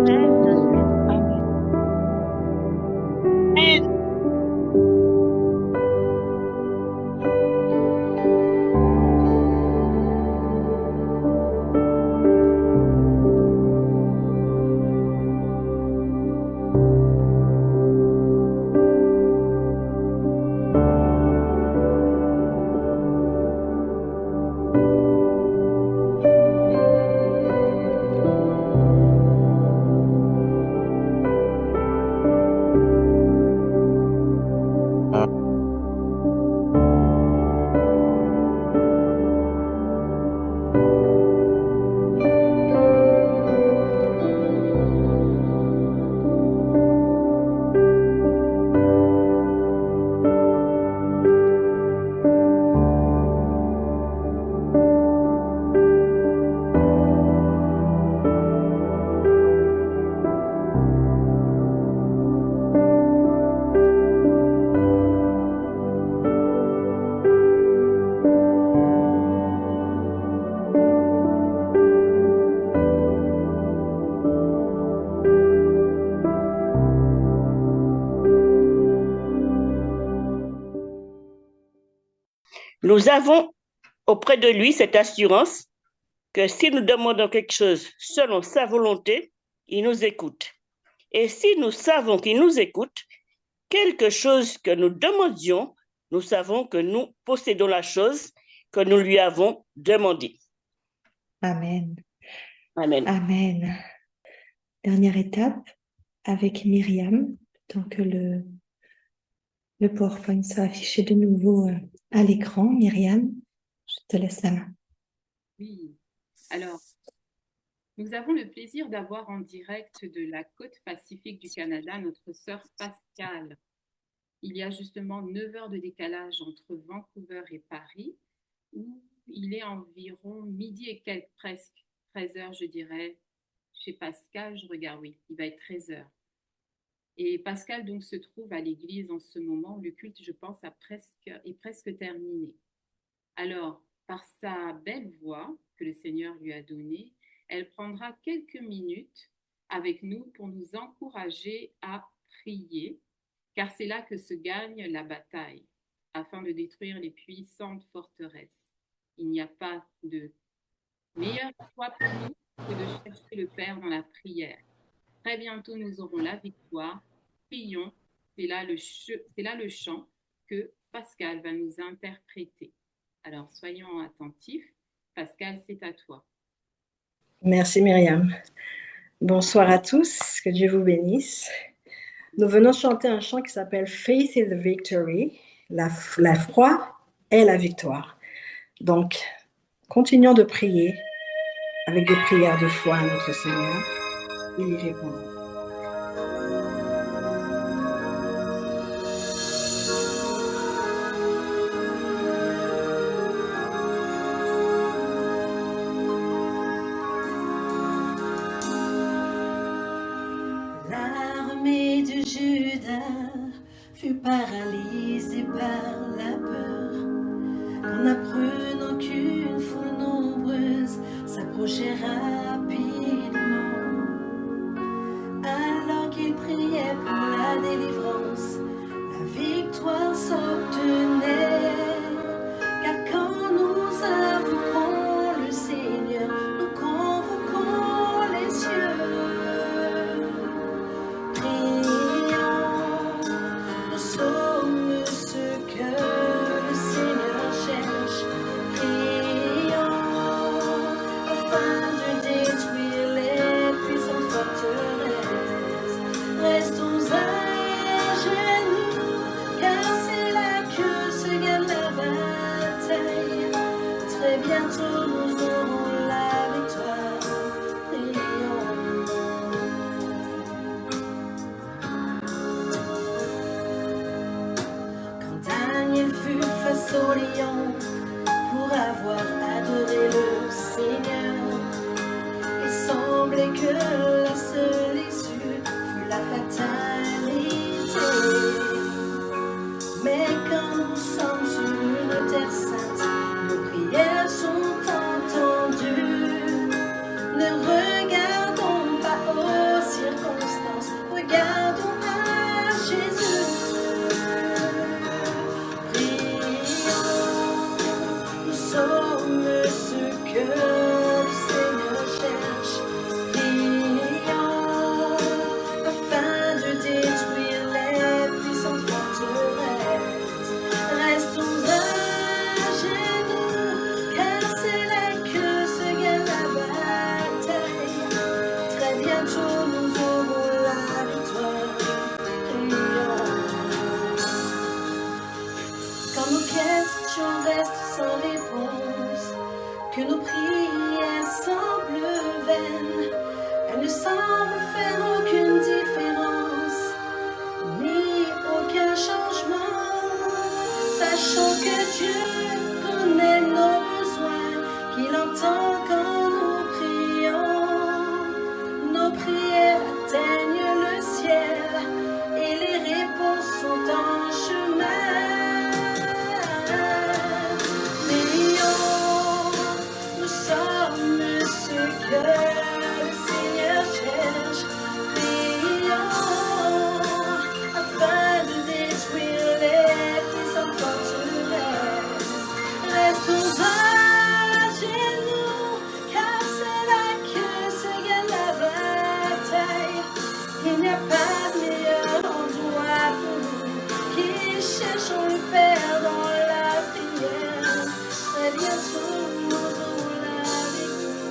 Nous avons auprès de lui cette assurance que si nous demandons quelque chose selon sa volonté, il nous écoute. Et si nous savons qu'il nous écoute, quelque chose que nous demandions, nous savons que nous possédons la chose que nous lui avons demandée. Amen. Amen. Amen. Dernière étape avec Myriam, tant que le PowerPoint sera affiché de nouveau à l'écran. Myriam, je te laisse la main. Oui. Alors, nous avons le plaisir d'avoir en direct de la côte pacifique du Canada notre sœur Pascale. Il y a justement 9 heures de décalage entre Vancouver et Paris, où il est environ midi et quelques, presque 13 heures, je dirais. Chez Pascal, je regarde, oui, il va être 13 heures. Et Pascal donc se trouve à l'église en ce moment. Le culte, je pense, est presque terminé. Alors, par sa belle voix que le Seigneur lui a donnée, elle prendra quelques minutes avec nous pour nous encourager à prier, car c'est là que se gagne la bataille, afin de détruire les puissantes forteresses. Il n'y a pas de meilleure foi pour nous que de chercher le Père dans la prière. Très bientôt, nous aurons la victoire. Prions c'est là le chant que Pascal va nous interpréter. Alors, soyons attentifs. Pascal, c'est à toi. Merci Myriam. Bonsoir à tous, que Dieu vous bénisse. Nous venons chanter un chant qui s'appelle Faith is the Victory. La foi est la victoire. Donc, continuons de prier avec des prières de foi à notre Seigneur. Il y répondra. L'armée de Juda fut paralysée par la peur, en apprenant qu'une foule nombreuse s'approchait rapidement. Alors qu'ils priaient pour la délivrance, la victoire s'obtenait. Car quand nous invoquons le Seigneur, nous convoquons les cieux. Nous sommes ceux que le Seigneur cherche. Prions afin de détruire les puissantes forteresses. Restons à genoux, car c'est là que se gagne la bataille. Très bientôt nous aurons la victoire. Prions. Daniel fut face au lion pour avoir adoré le Seigneur. Il semblait que la seule issue fut la fatalité. Mais quand nous sommes sur une terre sainte, nos prières sont entendues. Ne regardons pas aux circonstances, regardons à Jésus. Nous sommes ceux que le Seigneur cherche. Prions afin de détruire les puissantes forteresses. Restons à genoux, car c'est là que se gagne la bataille. Très bientôt nous aurons la victoire. Prions. Quand nos questions restent sans réponse, que nos prières semblent vaines, elles ne semblent faire aucune différence, ni aucun changement. Sachons que Dieu connaît nos besoins, qu'il entend quand nous prions. Nos prières atteignent le ciel et les réponses sont en chemin. Nous sommes ceux que le Seigneur cherche. Prions afin de détruire les puissantes forteresses. Restons à genoux, car c'est là que se gagne la bataille. Il n'y a pas de meilleur endroit pour nous qui cherchons le Père dans la prière. Très bientôt nous aurons la victoire.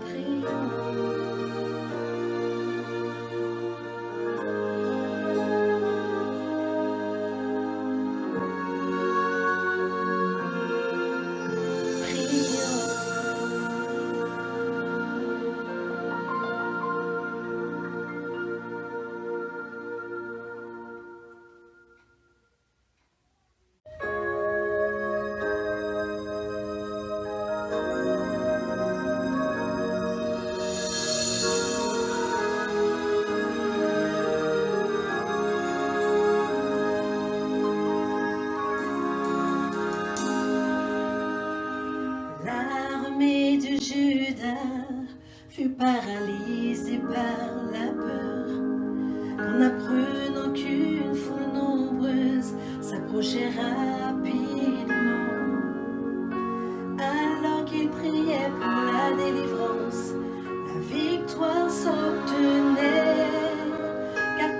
Prions. L'armée de Juda fut paralysée par la peur, en apprenant qu'une foule nombreuse s'approchait rapidement. Alors qu'ils priaient pour la délivrance, la victoire s'obtenait. Car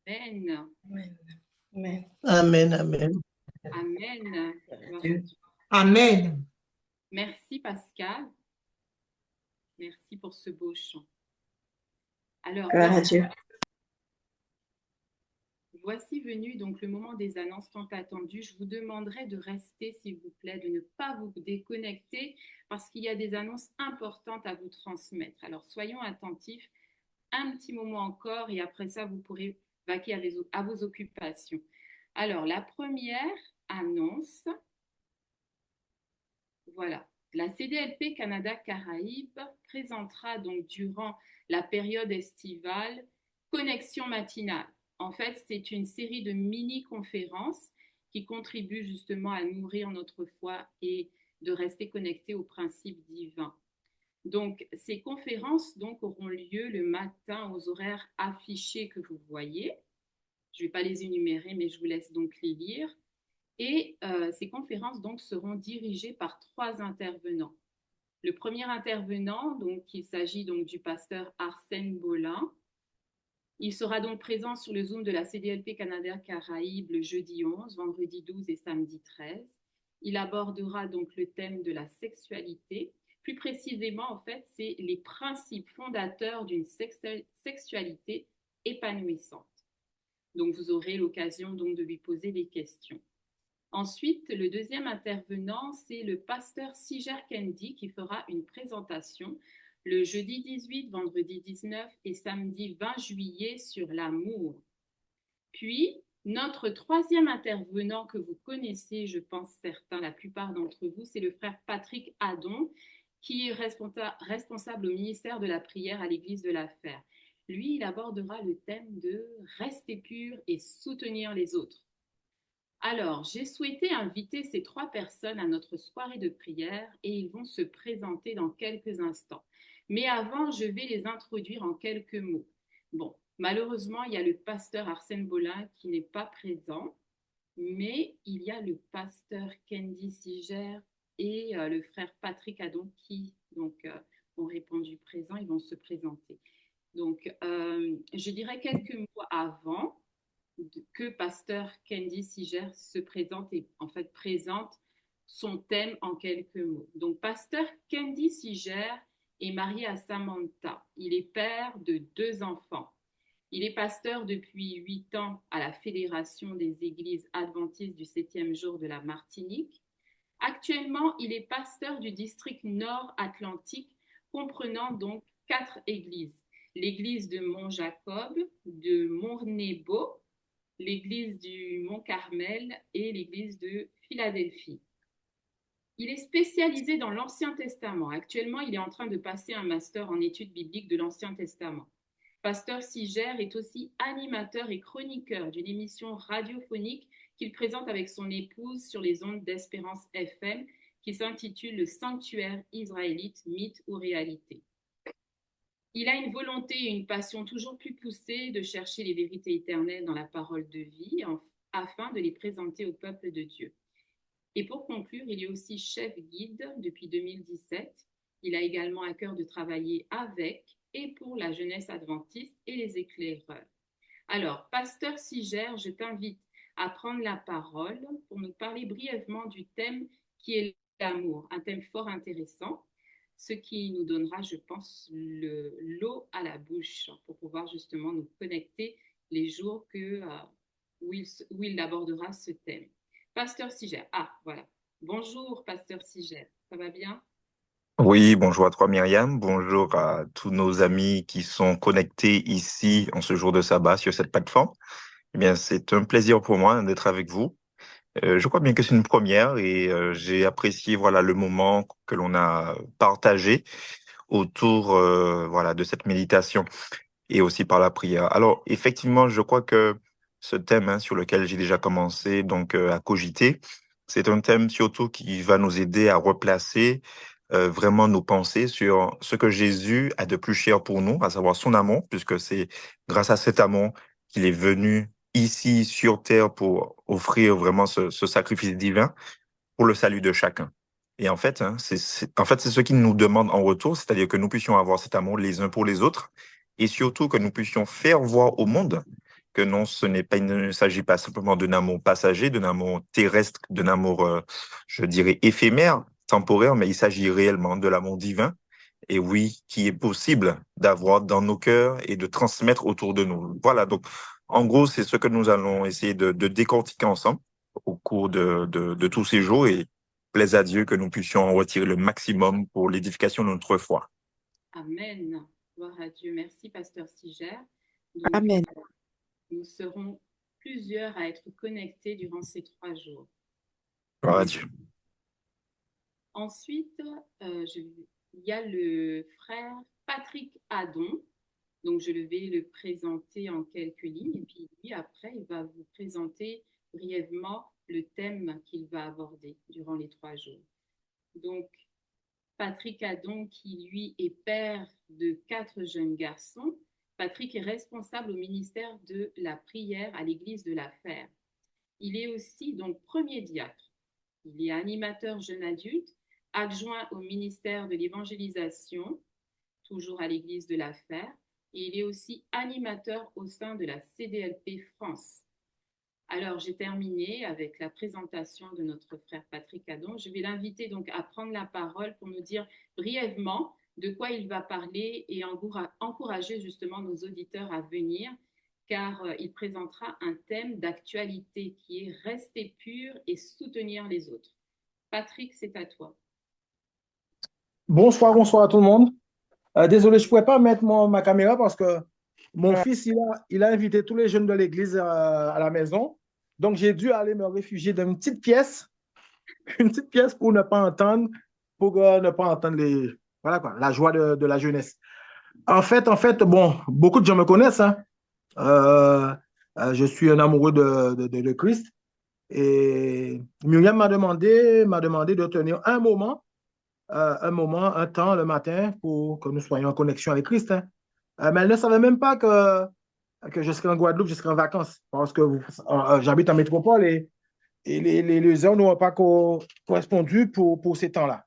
Amen. Amen. Amen. Amen, amen. Amen. Gloire à Dieu. Dieu. Amen. Merci Pascal. Merci pour ce beau chant. Alors, Gloire à Dieu. voici venu donc le moment des annonces tant attendues. Je vous demanderai de rester, s'il vous plaît, de ne pas vous déconnecter parce qu'il y a des annonces importantes à vous transmettre. Alors, soyons attentifs. Un petit moment encore et après ça, vous pourrez vaquer à vos occupations. Alors, la première annonce, voilà. La CDLP Canada Caraïbes présentera donc durant la période estivale Connexion matinale. En fait, c'est une série de mini-conférences qui contribuent justement à nourrir notre foi et de rester connectés aux principes divins. Donc, ces conférences donc, auront lieu le matin aux horaires affichés que vous voyez. Je ne vais pas les énumérer, mais je vous laisse donc les lire. Et ces conférences donc, seront dirigées par 3 intervenants. Le premier intervenant, donc, il s'agit donc du pasteur Arsène Bolin. Il sera donc présent sur le Zoom de la CDLP Canada Caraïbes le jeudi 11, vendredi 12 et samedi 13. Il abordera donc le thème de la sexualité. Plus précisément, en fait, c'est les principes fondateurs d'une sexualité épanouissante. Donc, vous aurez l'occasion donc de lui poser des questions. Ensuite, le deuxième intervenant, c'est le pasteur Siger Kendi qui fera une présentation le jeudi 18, vendredi 19 et samedi 20 juillet sur l'amour. Puis, notre troisième intervenant que vous connaissez, je pense certains, la plupart d'entre vous, c'est le frère Patrick Adon, qui est responsable au ministère de la prière à l'Église de la Fer. Lui, il abordera le thème de rester pur et soutenir les autres. Alors, j'ai souhaité inviter ces 3 personnes à notre soirée de prière et ils vont se présenter dans quelques instants. Mais avant, je vais les introduire en quelques mots. Bon, malheureusement, il y a le pasteur Arsène Bolin qui n'est pas présent, mais il y a le pasteur Kendi Siger et le frère Patrick Adon qui ont répondu présent, ils vont se présenter. Donc, je dirais quelques mots avant que pasteur Kendi Siger se présente et en fait présente son thème en quelques mots. Donc, pasteur Kendi Siger est marié à Samantha. Il est père de 2 enfants. Il est pasteur depuis 8 ans à la Fédération des Églises adventistes du 7e jour de la Martinique. Actuellement, il est pasteur du district Nord-Atlantique, comprenant donc 4 églises. L'église de Mont-Jacob, de Mont-Nebo, l'église du Mont-Carmel et l'église de Philadelphie. Il est spécialisé dans l'Ancien Testament. Actuellement, il est en train de passer un master en études bibliques de l'Ancien Testament. Pasteur Siger est aussi animateur et chroniqueur d'une émission radiophonique qu'il présente avec son épouse sur les ondes d'Espérance FM qui s'intitule Le Sanctuaire israélite, mythe ou réalité. Il a une volonté et une passion toujours plus poussée de chercher les vérités éternelles dans la parole de vie afin de les présenter au peuple de Dieu. Et pour conclure, il est aussi chef guide depuis 2017. Il a également à cœur de travailler avec et pour la jeunesse adventiste et les éclaireurs. Alors, pasteur Siger, je t'invite à prendre la parole pour nous parler brièvement du thème qui est l'amour, un thème fort intéressant, ce qui nous donnera, je pense, l'eau à la bouche pour pouvoir justement nous connecter les jours où il abordera ce thème. Pasteur Siger, voilà. Bonjour, pasteur Siger, ça va bien? Oui, bonjour à toi Myriam, bonjour à tous nos amis qui sont connectés ici en ce jour de sabbat sur cette plateforme. Eh bien, c'est un plaisir pour moi d'être avec vous. Je crois bien que c'est une première et j'ai apprécié le moment que l'on a partagé autour de cette méditation et aussi par la prière. Alors, effectivement, je crois que ce thème sur lequel j'ai déjà commencé à cogiter, c'est un thème surtout qui va nous aider à replacer vraiment nos pensées sur ce que Jésus a de plus cher pour nous, à savoir son amour, puisque c'est grâce à cet amour qu'il est venu ici sur terre pour offrir vraiment ce sacrifice divin pour le salut de chacun. Et en fait, c'est ce qu'il nous demande en retour, c'est-à-dire que nous puissions avoir cet amour les uns pour les autres et surtout que nous puissions faire voir au monde que non, il ne s'agit pas simplement d'un amour passager, d'un amour terrestre, d'un amour, je dirais, éphémère, temporaire, mais il s'agit réellement de l'amour divin. Et oui, qui est possible d'avoir dans nos cœurs et de transmettre autour de nous. Voilà, donc en gros, c'est ce que nous allons essayer de décortiquer ensemble au cours de tous ces jours et plaise à Dieu que nous puissions en retirer le maximum pour l'édification de notre foi. Amen. Gloire à Dieu. Merci, Pasteur Siger. Donc, Amen. nous serons plusieurs à être connectés durant ces 3 jours. Gloire à Dieu. Ensuite, il y a le frère Patrick Adon. Donc, je vais le présenter en quelques lignes. Et puis, lui, après, il va vous présenter brièvement le thème qu'il va aborder durant les 3 jours. Donc, Patrick Adon, qui lui est père de 4 jeunes garçons. Patrick est responsable au ministère de la prière à l'église de la Fère. Il est aussi donc premier diacre. Il est animateur jeune adulte, adjoint au ministère de l'évangélisation, toujours à l'église de la Fère, et il est aussi animateur au sein de la CDLP France. Alors, j'ai terminé avec la présentation de notre frère Patrick Adon. Je vais l'inviter donc à prendre la parole pour nous dire brièvement de quoi il va parler et encourager justement nos auditeurs à venir, car il présentera un thème d'actualité qui est rester pur et soutenir les autres. Patrick, c'est à toi. Bonsoir à tout le monde. Désolé, je ne pourrais pas mettre ma caméra parce que mon fils, il a invité tous les jeunes de l'église à la maison. Donc, j'ai dû aller me réfugier dans une petite pièce pour ne pas entendre, voilà quoi, la joie de la jeunesse. En fait, bon, beaucoup de gens me connaissent, hein. Je suis un amoureux de Christ. Et Myriam m'a demandé de tenir un temps le matin pour que nous soyons en connexion avec Christ, hein. Mais elle ne savait même pas que je serais en Guadeloupe, je serais en vacances, parce que j'habite en métropole et les heures n'ont pas correspondu pour ces temps-là.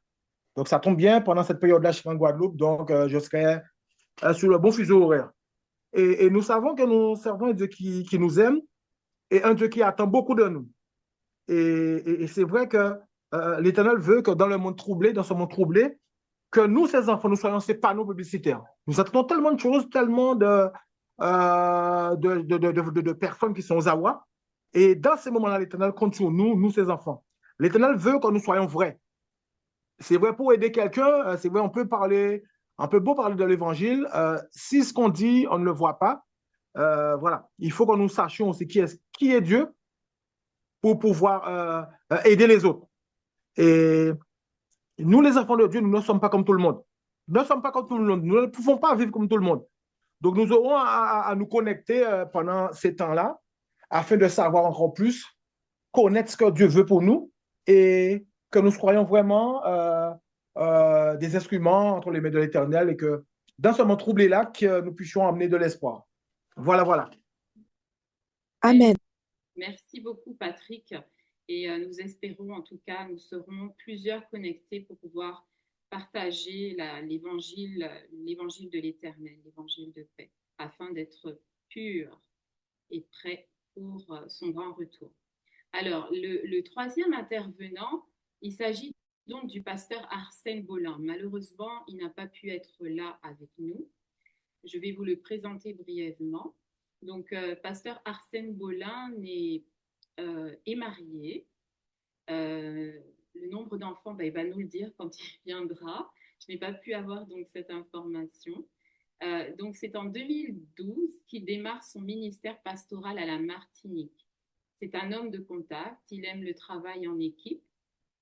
Donc, ça tombe bien, pendant cette période-là, je serai en Guadeloupe, donc je serai sur le bon fuseau horaire. Et nous savons que nous servons un Dieu qui nous aime et un Dieu qui attend beaucoup de nous. Et c'est vrai que l'Éternel veut que dans ce monde troublé, que nous, ses enfants, nous soyons ces panneaux publicitaires. Nous attendons tellement de choses, tellement de personnes qui sont aux abois. Et dans ces moments-là, l'Éternel compte sur nous, ses enfants. L'Éternel veut que nous soyons vrais. C'est vrai pour aider quelqu'un, c'est vrai, on peut beau parler de l'Évangile. Si ce qu'on dit, on ne le voit pas, voilà. Il faut que nous sachions aussi qui est Dieu pour pouvoir aider les autres. Et nous, les enfants de Dieu, nous ne sommes pas comme tout le monde. Nous ne sommes pas comme tout le monde. Nous ne pouvons pas vivre comme tout le monde. Donc, nous aurons à nous connecter pendant ces temps-là afin de savoir encore plus, connaître ce que Dieu veut pour nous et que nous soyons vraiment des instruments entre les mains de l'Éternel et que dans ce monde troublé-là, que nous puissions amener de l'espoir. Voilà. Amen. Merci beaucoup, Patrick. Et nous espérons, en tout cas, nous serons plusieurs connectés pour pouvoir partager l'évangile de l'Éternel, l'évangile de paix, afin d'être purs et prêts pour son grand retour. Alors, le troisième intervenant, il s'agit donc du pasteur Arsène Bolin. Malheureusement, il n'a pas pu être là avec nous. Je vais vous le présenter brièvement. Donc, pasteur Arsène Bolin est marié. Le nombre d'enfants, il va nous le dire quand il viendra. Je n'ai pas pu avoir donc cette information. Donc, c'est en 2012 qu'il démarre son ministère pastoral à la Martinique. C'est un homme de contact, il aime le travail en équipe,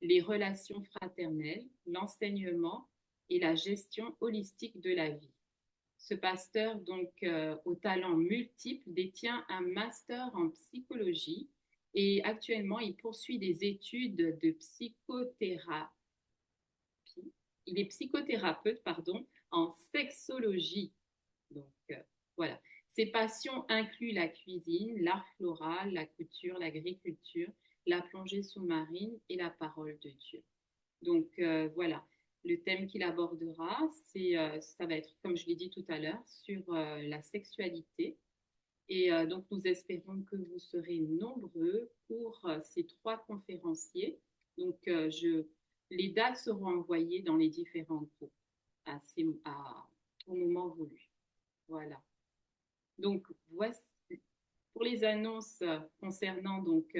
les relations fraternelles, l'enseignement et la gestion holistique de la vie. Ce pasteur, donc aux talents multiples, détient un master en psychologie et actuellement, il poursuit des études de psychothérapie. Il est psychothérapeute, en sexologie. Donc, voilà. Ses passions incluent la cuisine, l'art floral, la couture, l'agriculture, la plongée sous-marine et la parole de Dieu. Donc, voilà. Le thème qu'il abordera, ça va être, comme je l'ai dit tout à l'heure, sur la sexualité Et donc, nous espérons que vous serez nombreux pour ces 3 conférenciers. Donc, les dates seront envoyées dans les différents groupes au moment voulu. Voilà. Donc, voici pour les annonces concernant donc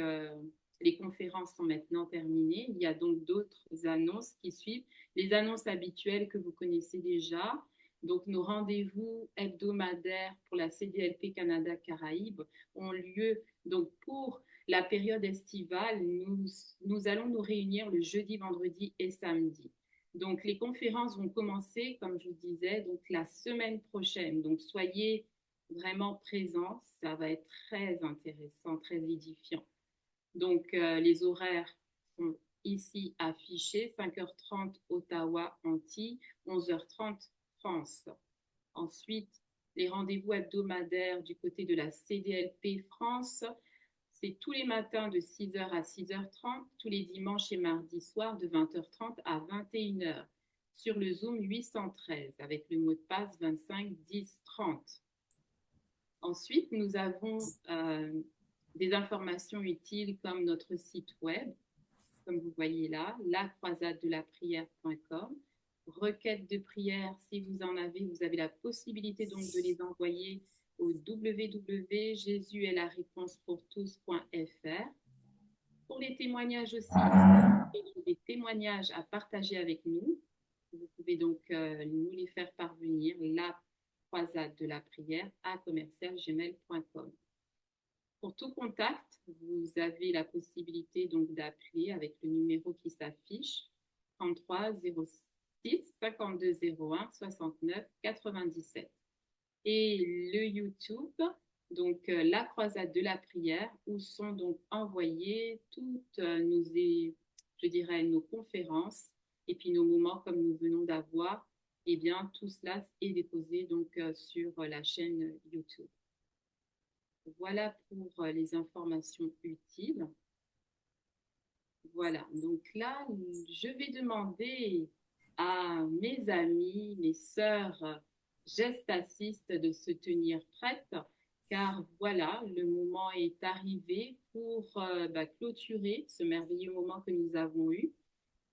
les conférences sont maintenant terminées. Il y a donc d'autres annonces qui suivent. Les annonces habituelles que vous connaissez déjà. Donc, nos rendez-vous hebdomadaires pour la CDLP Canada Caraïbes ont lieu donc pour la période estivale. Nous allons nous réunir le jeudi, vendredi et samedi. Donc, les conférences vont commencer, comme je vous disais, donc la semaine prochaine. Donc, soyez vraiment présents. Ça va être très intéressant, très édifiant. Donc, les horaires sont ici affichés. 5h30 Ottawa, Antilles, 11h30 France. Ensuite, les rendez-vous hebdomadaires du côté de la CDLP France, c'est tous les matins de 6h à 6h30, tous les dimanches et mardis soirs de 20h30 à 21h sur le Zoom 813 avec le mot de passe 25 10 30. Ensuite, nous avons des informations utiles comme notre site web, comme vous voyez là, lacroisadelaprière.com. Requêtes de prière, si vous en avez, vous avez la possibilité donc de les envoyer au www.jésusetlaréponsepourtous.fr. Pour les témoignages aussi, des témoignages à partager avec nous, vous pouvez donc nous les faire parvenir, lacroisadelaprière@gmail.com. Pour tout contact, vous avez la possibilité donc d'appeler avec le numéro qui s'affiche 33 06 52 01 69 97 et le YouTube donc la croisade de la prière où sont donc envoyées toutes nos conférences et puis nos moments comme nous venons d'avoir. Eh bien tout cela est déposé donc sur la chaîne YouTube. Voilà pour les informations utiles. Voilà, donc là, je vais demander à mes amis, mes sœurs gestacistes de se tenir prêtes, car voilà, le moment est arrivé pour clôturer ce merveilleux moment que nous avons eu,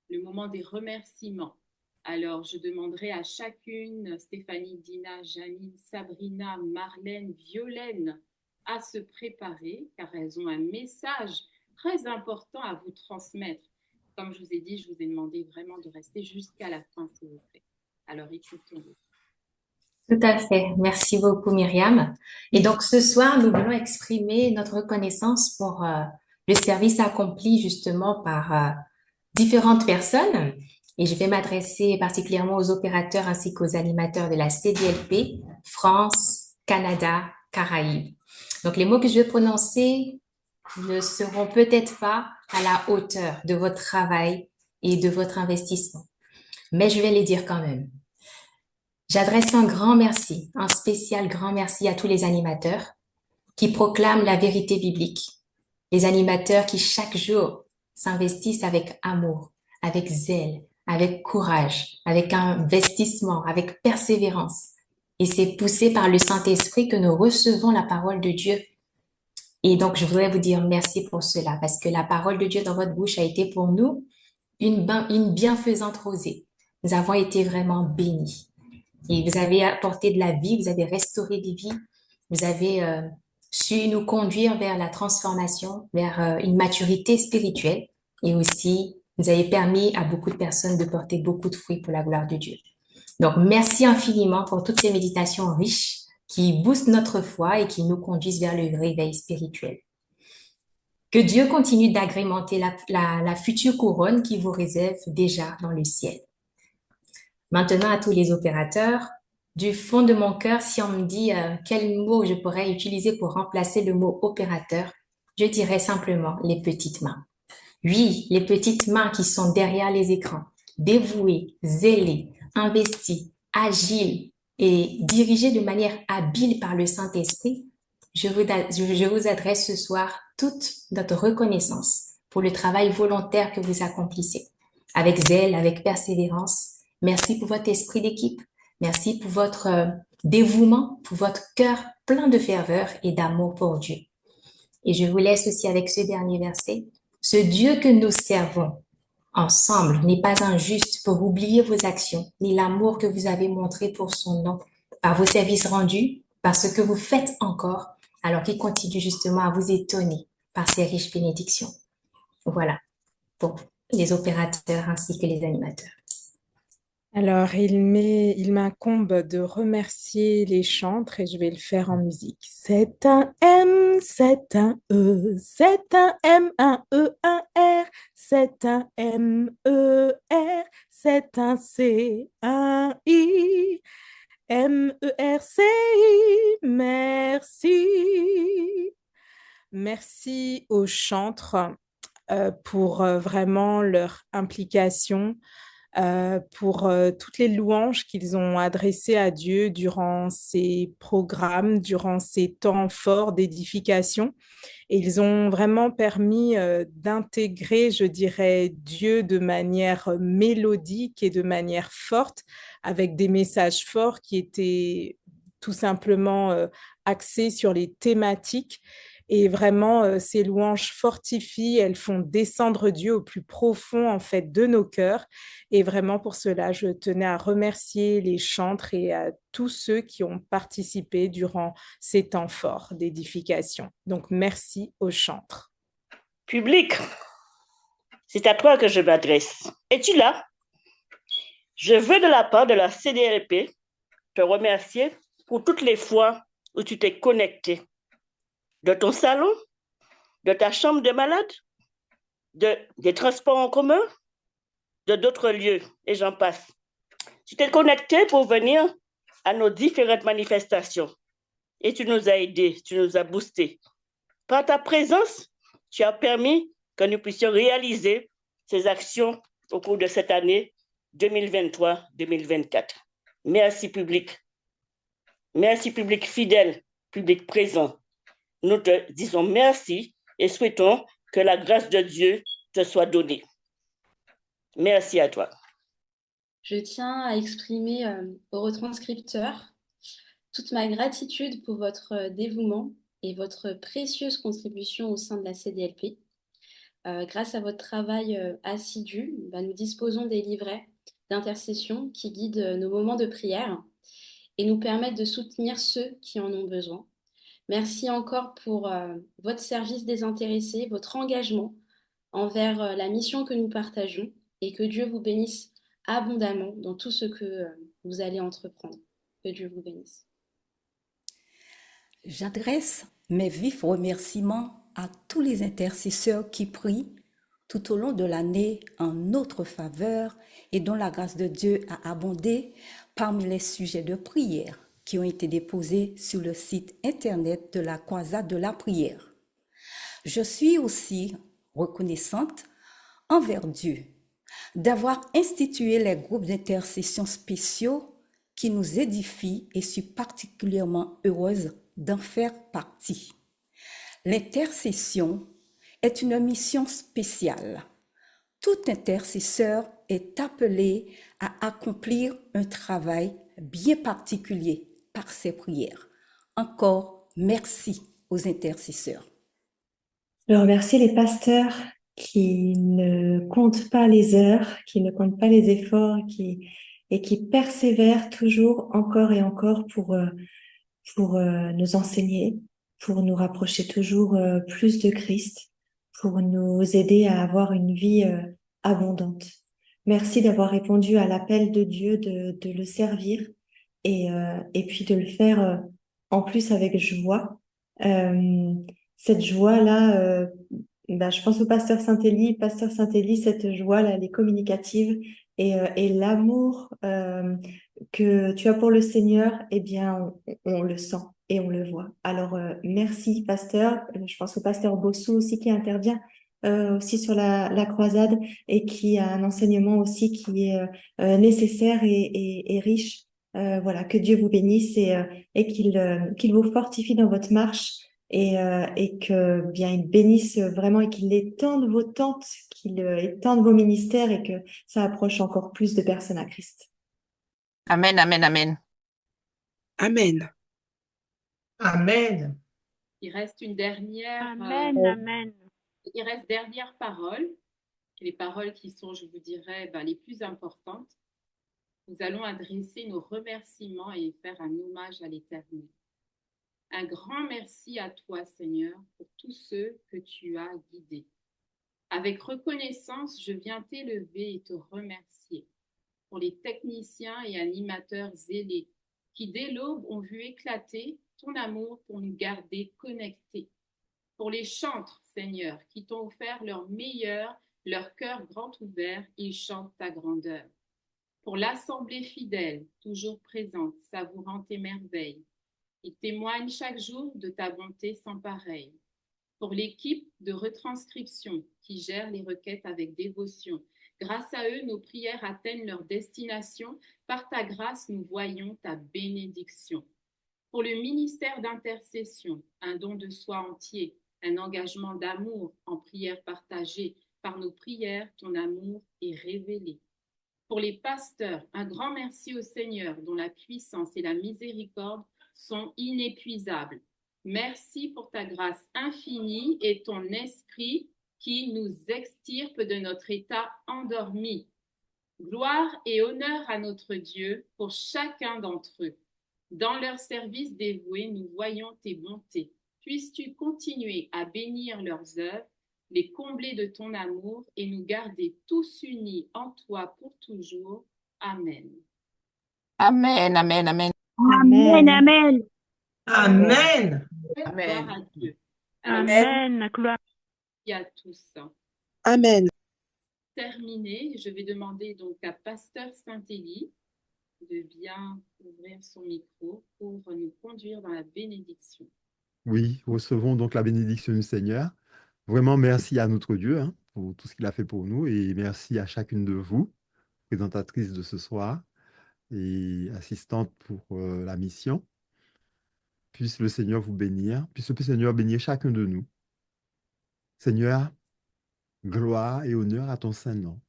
le moment des remerciements. Alors, je demanderai à chacune, Stéphanie, Dina, Janine, Sabrina, Marlène, Violaine, à se préparer, car elles ont un message très important à vous transmettre. Comme je vous ai dit, je vous ai demandé vraiment de rester jusqu'à la fin, s'il vous plaît. Alors, écoutons-le. Tout à fait. Merci beaucoup, Myriam. Et donc, ce soir, nous voulons exprimer notre reconnaissance pour le service accompli justement par différentes personnes. Et je vais m'adresser particulièrement aux opérateurs ainsi qu'aux animateurs de la CDLP, France, Canada, Caraïbes. Donc, les mots que je vais prononcer ne seront peut-être pas à la hauteur de votre travail et de votre investissement, mais je vais les dire quand même. J'adresse un grand merci, un spécial grand merci à tous les animateurs qui proclament la vérité biblique, les animateurs qui chaque jour s'investissent avec amour, avec zèle, avec courage, avec investissement, avec persévérance. Et c'est poussé par le Saint-Esprit que nous recevons la parole de Dieu. Et donc, je voudrais vous dire merci pour cela, parce que la parole de Dieu dans votre bouche a été pour nous une bienfaisante rosée. Nous avons été vraiment bénis. Et vous avez apporté de la vie, vous avez restauré des vies, vous avez su nous conduire vers la transformation, vers une maturité spirituelle. Et aussi, vous avez permis à beaucoup de personnes de porter beaucoup de fruits pour la gloire de Dieu. Donc, merci infiniment pour toutes ces méditations riches qui boostent notre foi et qui nous conduisent vers le réveil spirituel. Que Dieu continue d'agrémenter la future couronne qui vous réserve déjà dans le ciel. Maintenant, à tous les opérateurs, du fond de mon cœur, si on me dit quel mot je pourrais utiliser pour remplacer le mot opérateur, je dirais simplement les petites mains. Oui, les petites mains qui sont derrière les écrans, dévouées, zélées, investies, agiles et dirigées de manière habile par le Saint-Esprit. Je vous adresse ce soir toute notre reconnaissance pour le travail volontaire que vous accomplissez. Avec zèle, avec persévérance. Merci pour votre esprit d'équipe. Merci pour votre dévouement, pour votre cœur plein de ferveur et d'amour pour Dieu. Et je vous laisse aussi avec ce dernier verset. Ce Dieu que nous servons ensemble n'est pas injuste pour oublier vos actions, ni l'amour que vous avez montré pour son nom, par vos services rendus, par ce que vous faites encore, alors qu'il continue justement à vous étonner par ses riches bénédictions. Voilà, pour les opérateurs ainsi que les animateurs. Alors, il m'incombe de remercier les chantres et je vais le faire en musique. C'est un M, c'est un E, c'est un M, un E, un R, c'est un M, E, R, c'est un C, un I, M, E, R, C, I, merci. Merci aux chantres pour vraiment leur implication, pour toutes les louanges qu'ils ont adressées à Dieu durant ces programmes, durant ces temps forts d'édification. Et ils ont vraiment permis d'intégrer, je dirais, Dieu de manière mélodique et de manière forte, avec des messages forts qui étaient tout simplement axés sur les thématiques. Et vraiment, ces louanges fortifient, elles font descendre Dieu au plus profond, en fait, de nos cœurs. Et vraiment, pour cela, je tenais à remercier les chantres et à tous ceux qui ont participé durant ces temps forts d'édification. Donc, merci aux chantres. Public, c'est à toi que je m'adresse. Es-tu là? Je veux de la part de la CDLP te remercier pour toutes les fois où tu t'es connecté. De ton salon, de ta chambre de malade, des transports en commun, de d'autres lieux, et j'en passe. Tu t'es connecté pour venir à nos différentes manifestations et tu nous as aidés, tu nous as boostés. Par ta présence, tu as permis que nous puissions réaliser ces actions au cours de cette année 2023-2024. Merci public. Merci public fidèle, public présent. Nous te disons merci et souhaitons que la grâce de Dieu te soit donnée. Merci à toi. Je tiens à exprimer aux retranscripteurs toute ma gratitude pour votre dévouement et votre précieuse contribution au sein de la CDLP. Grâce à votre travail assidu, nous disposons des livrets d'intercession qui guident nos moments de prière et nous permettent de soutenir ceux qui en ont besoin. Merci encore pour votre service désintéressé, votre engagement envers la mission que nous partageons et que Dieu vous bénisse abondamment dans tout ce que vous allez entreprendre. Que Dieu vous bénisse. J'adresse mes vifs remerciements à tous les intercesseurs qui prient tout au long de l'année en notre faveur et dont la grâce de Dieu a abondé parmi les sujets de prière qui ont été déposés sur le site internet de la Croisade de la prière. Je suis aussi reconnaissante envers Dieu d'avoir institué les groupes d'intercession spéciaux qui nous édifient et suis particulièrement heureuse d'en faire partie. L'intercession est une mission spéciale. Tout intercesseur est appelé à accomplir un travail bien particulier par ses prières. Encore merci aux intercesseurs. Je remercie les pasteurs qui ne comptent pas les heures, qui ne comptent pas les efforts, et qui persévèrent toujours encore et encore pour nous enseigner, pour nous rapprocher toujours plus de Christ, pour nous aider à avoir une vie abondante. Merci d'avoir répondu à l'appel de Dieu de le servir et puis de le faire en plus avec joie. Cette joie-là, je pense au pasteur Saint-Élie. Pasteur Saint-Élie, cette joie-là, elle est communicative et l'amour que tu as pour le Seigneur, eh bien, on le sent et on le voit. Alors, merci, pasteur. Je pense au pasteur Bossou aussi qui intervient aussi sur la croisade et qui a un enseignement aussi qui est nécessaire et riche. Voilà, que Dieu vous bénisse et qu'il vous fortifie dans votre marche et que bien il bénisse vraiment et qu'il étende vos tentes, qu'il étende vos ministères et que ça approche encore plus de personnes à Christ. Amen, amen, amen. Amen. Amen. Il reste une dernière, Amen. il reste dernière parole. Les paroles qui sont, je vous dirais, les plus importantes. Nous allons adresser nos remerciements et faire un hommage à l'Éternel. Un grand merci à toi, Seigneur, pour tous ceux que tu as guidés. Avec reconnaissance, je viens t'élever et te remercier pour les techniciens et animateurs zélés qui, dès l'aube, ont vu éclater ton amour pour nous garder connectés. Pour les chantres, Seigneur, qui t'ont offert leur meilleur, leur cœur grand ouvert, ils chantent ta grandeur. Pour l'assemblée fidèle, toujours présente, savourant tes merveilles, ils témoignent chaque jour de ta bonté sans pareille. Pour l'équipe de retranscription qui gère les requêtes avec dévotion, grâce à eux, nos prières atteignent leur destination. Par ta grâce, nous voyons ta bénédiction. Pour le ministère d'intercession, un don de soi entier, un engagement d'amour en prière partagée. Par nos prières, ton amour est révélé. Pour les pasteurs, un grand merci au Seigneur dont la puissance et la miséricorde sont inépuisables. Merci pour ta grâce infinie et ton esprit qui nous extirpe de notre état endormi. Gloire et honneur à notre Dieu pour chacun d'entre eux. Dans leur service dévoué, nous voyons tes bontés. Puisses-tu continuer à bénir leurs œuvres, les combler de ton amour et nous garder tous unis en toi pour toujours. Amen. Amen, amen, amen. Amen. Amen. Gloire à Dieu. Amen. Gloire Merci à tous. Amen. Terminé, je vais demander donc à Pasteur Saint-Élie de bien ouvrir son micro pour nous conduire dans la bénédiction. Oui, recevons donc la bénédiction du Seigneur. Vraiment, merci à notre Dieu pour tout ce qu'il a fait pour nous et merci à chacune de vous, présentatrices de ce soir et assistantes pour la mission. Puisse le Seigneur vous bénir, puisse le Seigneur bénir chacun de nous. Seigneur, gloire et honneur à ton saint nom.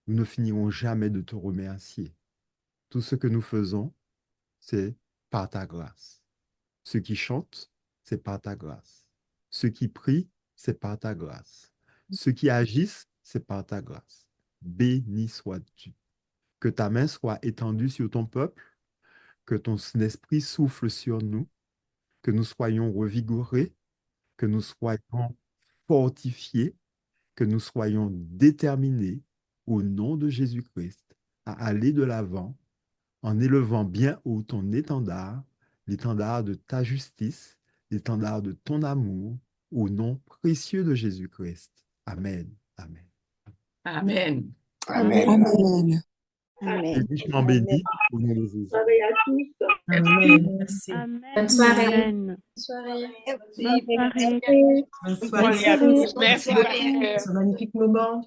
Nous ne finirons jamais de te remercier. Tout ce que nous faisons, c'est par ta grâce. Ceux qui chantent, c'est par ta grâce. Ceux qui prient, c'est par ta grâce. Ceux qui agissent, c'est par ta grâce. Béni sois-tu. Que ta main soit étendue sur ton peuple, que ton esprit souffle sur nous, que nous soyons revigorés, que nous soyons fortifiés, que nous soyons déterminés, au nom de Jésus-Christ, à aller de l'avant en élevant bien haut ton étendard, l'étendard de ta justice, l'étendard de ton amour, au nom précieux de Jésus-Christ. Amen. Amen. Amen. Amen. Amen. Et richement béni au nom de Jésus. Amen. Merci. Bonne soirée. Bonne Soirée. soirée. Bonne soirée. Merci, pasteur. Ce magnifique moment.